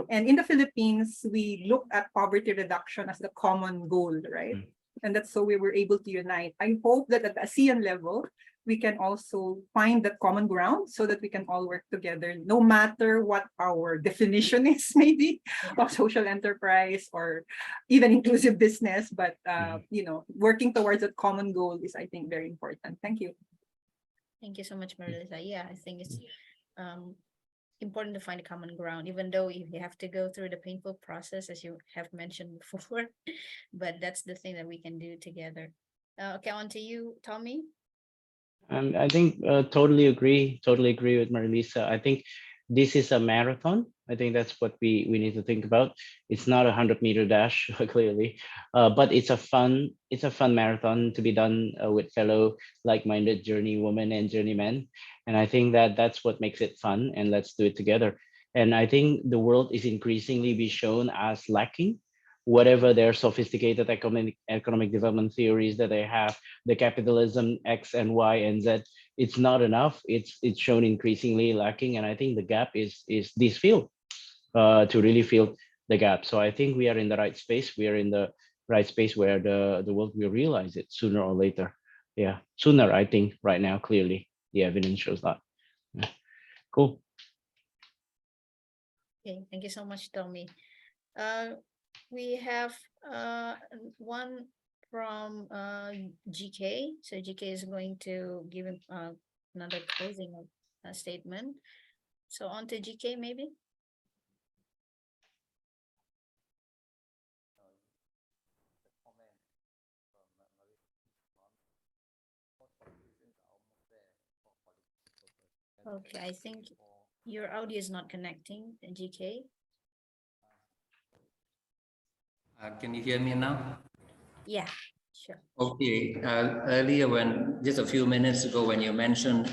And in the Philippines, we look at poverty reduction as the common goal, right? And that's so we were able to unite. I hope that at the ASEAN level, we can also find that common ground so that we can all work together, no matter what our definition is, maybe, of social enterprise or even inclusive business. But, you know, working towards that common goal is, I think, very important. Thank you. Thank you so much, Marilisa. Yeah, I think it's important to find a common ground, even though you have to go through the painful process, as you have mentioned before. But that's the thing that we can do together. Okay, on to you, Tommy. I think totally agree with Marilisa. I think this is a marathon. I think that's what we need to think about. It's not a 100-meter dash, clearly, but it's a fun marathon to be done with fellow like-minded journey women and journeymen. And I think that's what makes it fun. And let's do it together. And I think the world is increasingly be shown as lacking. Whatever their sophisticated economic development theories that they have, the capitalism X and Y and Z, it's not enough. It's shown increasingly lacking, and I think the gap is this field to really fill the gap. So I think we are in the right space. We are in the right space where the world will realize it sooner or later. Yeah, sooner. I think right now clearly the evidence shows that. Yeah. Cool. Okay, thank you so much, Tommy. We have one from GK. So GK is going to give another closing statement. So on to GK, maybe. Okay, I think your audio is not connecting, GK. Can you hear me now? Yeah, sure. Okay. Earlier, just a few minutes ago, when you mentioned,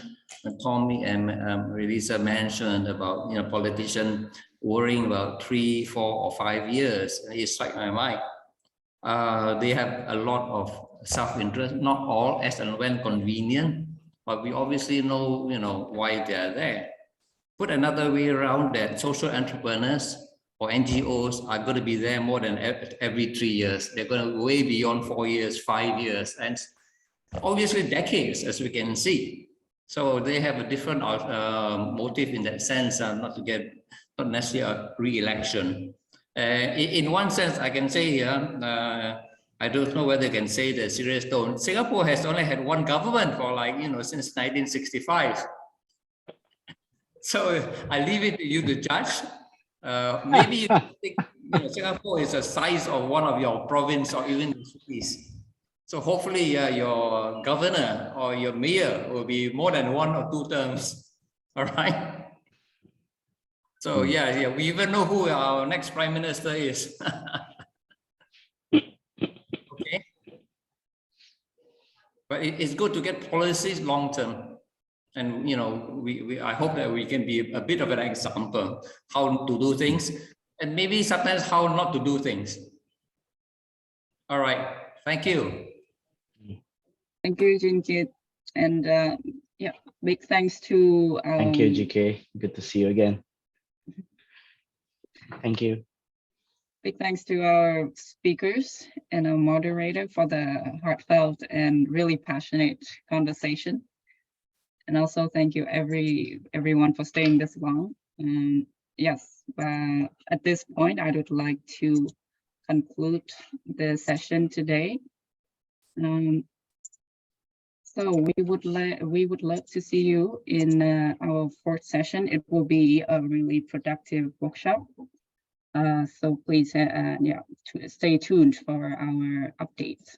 Tommy and Relisa mentioned about politicians worrying about 3, 4, or 5 years, it struck my mind. They have a lot of self-interest, not all, as and when convenient, but we obviously know why they are there. Put another way around, that social entrepreneurs or NGOs are going to be there more than every 3 years. They're going to way beyond 4 years, 5 years, and obviously decades, as we can see. So they have a different motive in that sense, not necessarily a re-election. In one sense, I can say, I don't know whether I can say the serious tone. Singapore has only had one government for since 1965. So I leave it to you to judge. Maybe you think Singapore is the size of one of your province or even the cities. So hopefully your governor or your mayor will be more than 1 or 2 terms. All right. So yeah, we even know who our next prime minister is. Okay. But it's good to get policies long term. And I hope that we can be a bit of an example how to do things, and maybe sometimes how not to do things. All right, thank you. Thank you, Jinjit, and yeah, big thanks to. Thank you, GK. Good to see you again. Thank you. Big thanks to our speakers and our moderator for the heartfelt and really passionate conversation. And also thank you everyone for staying this long. yes, at this point, I would like to conclude the session today. So we would love to see you in our fourth session. It will be a really productive workshop. So please, stay tuned for our updates.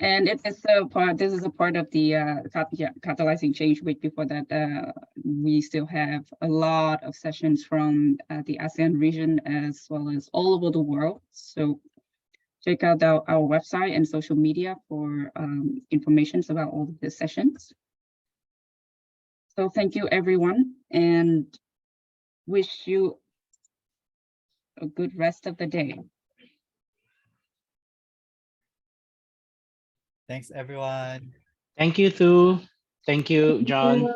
And it is a part. This is a part of the catalyzing change week. Before that, we still have a lot of sessions from the ASEAN region as well as all over the world. So check out our website and social media for information about all of the sessions. So thank you, everyone, and wish you a good rest of the day. Thanks, everyone. Thank you, Thu. Thank you, John.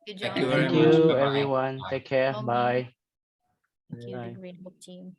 Thank you very Thank much. you, Bye-bye. everyone. Take care. Bye. Thank you, Bye. the Green Book team.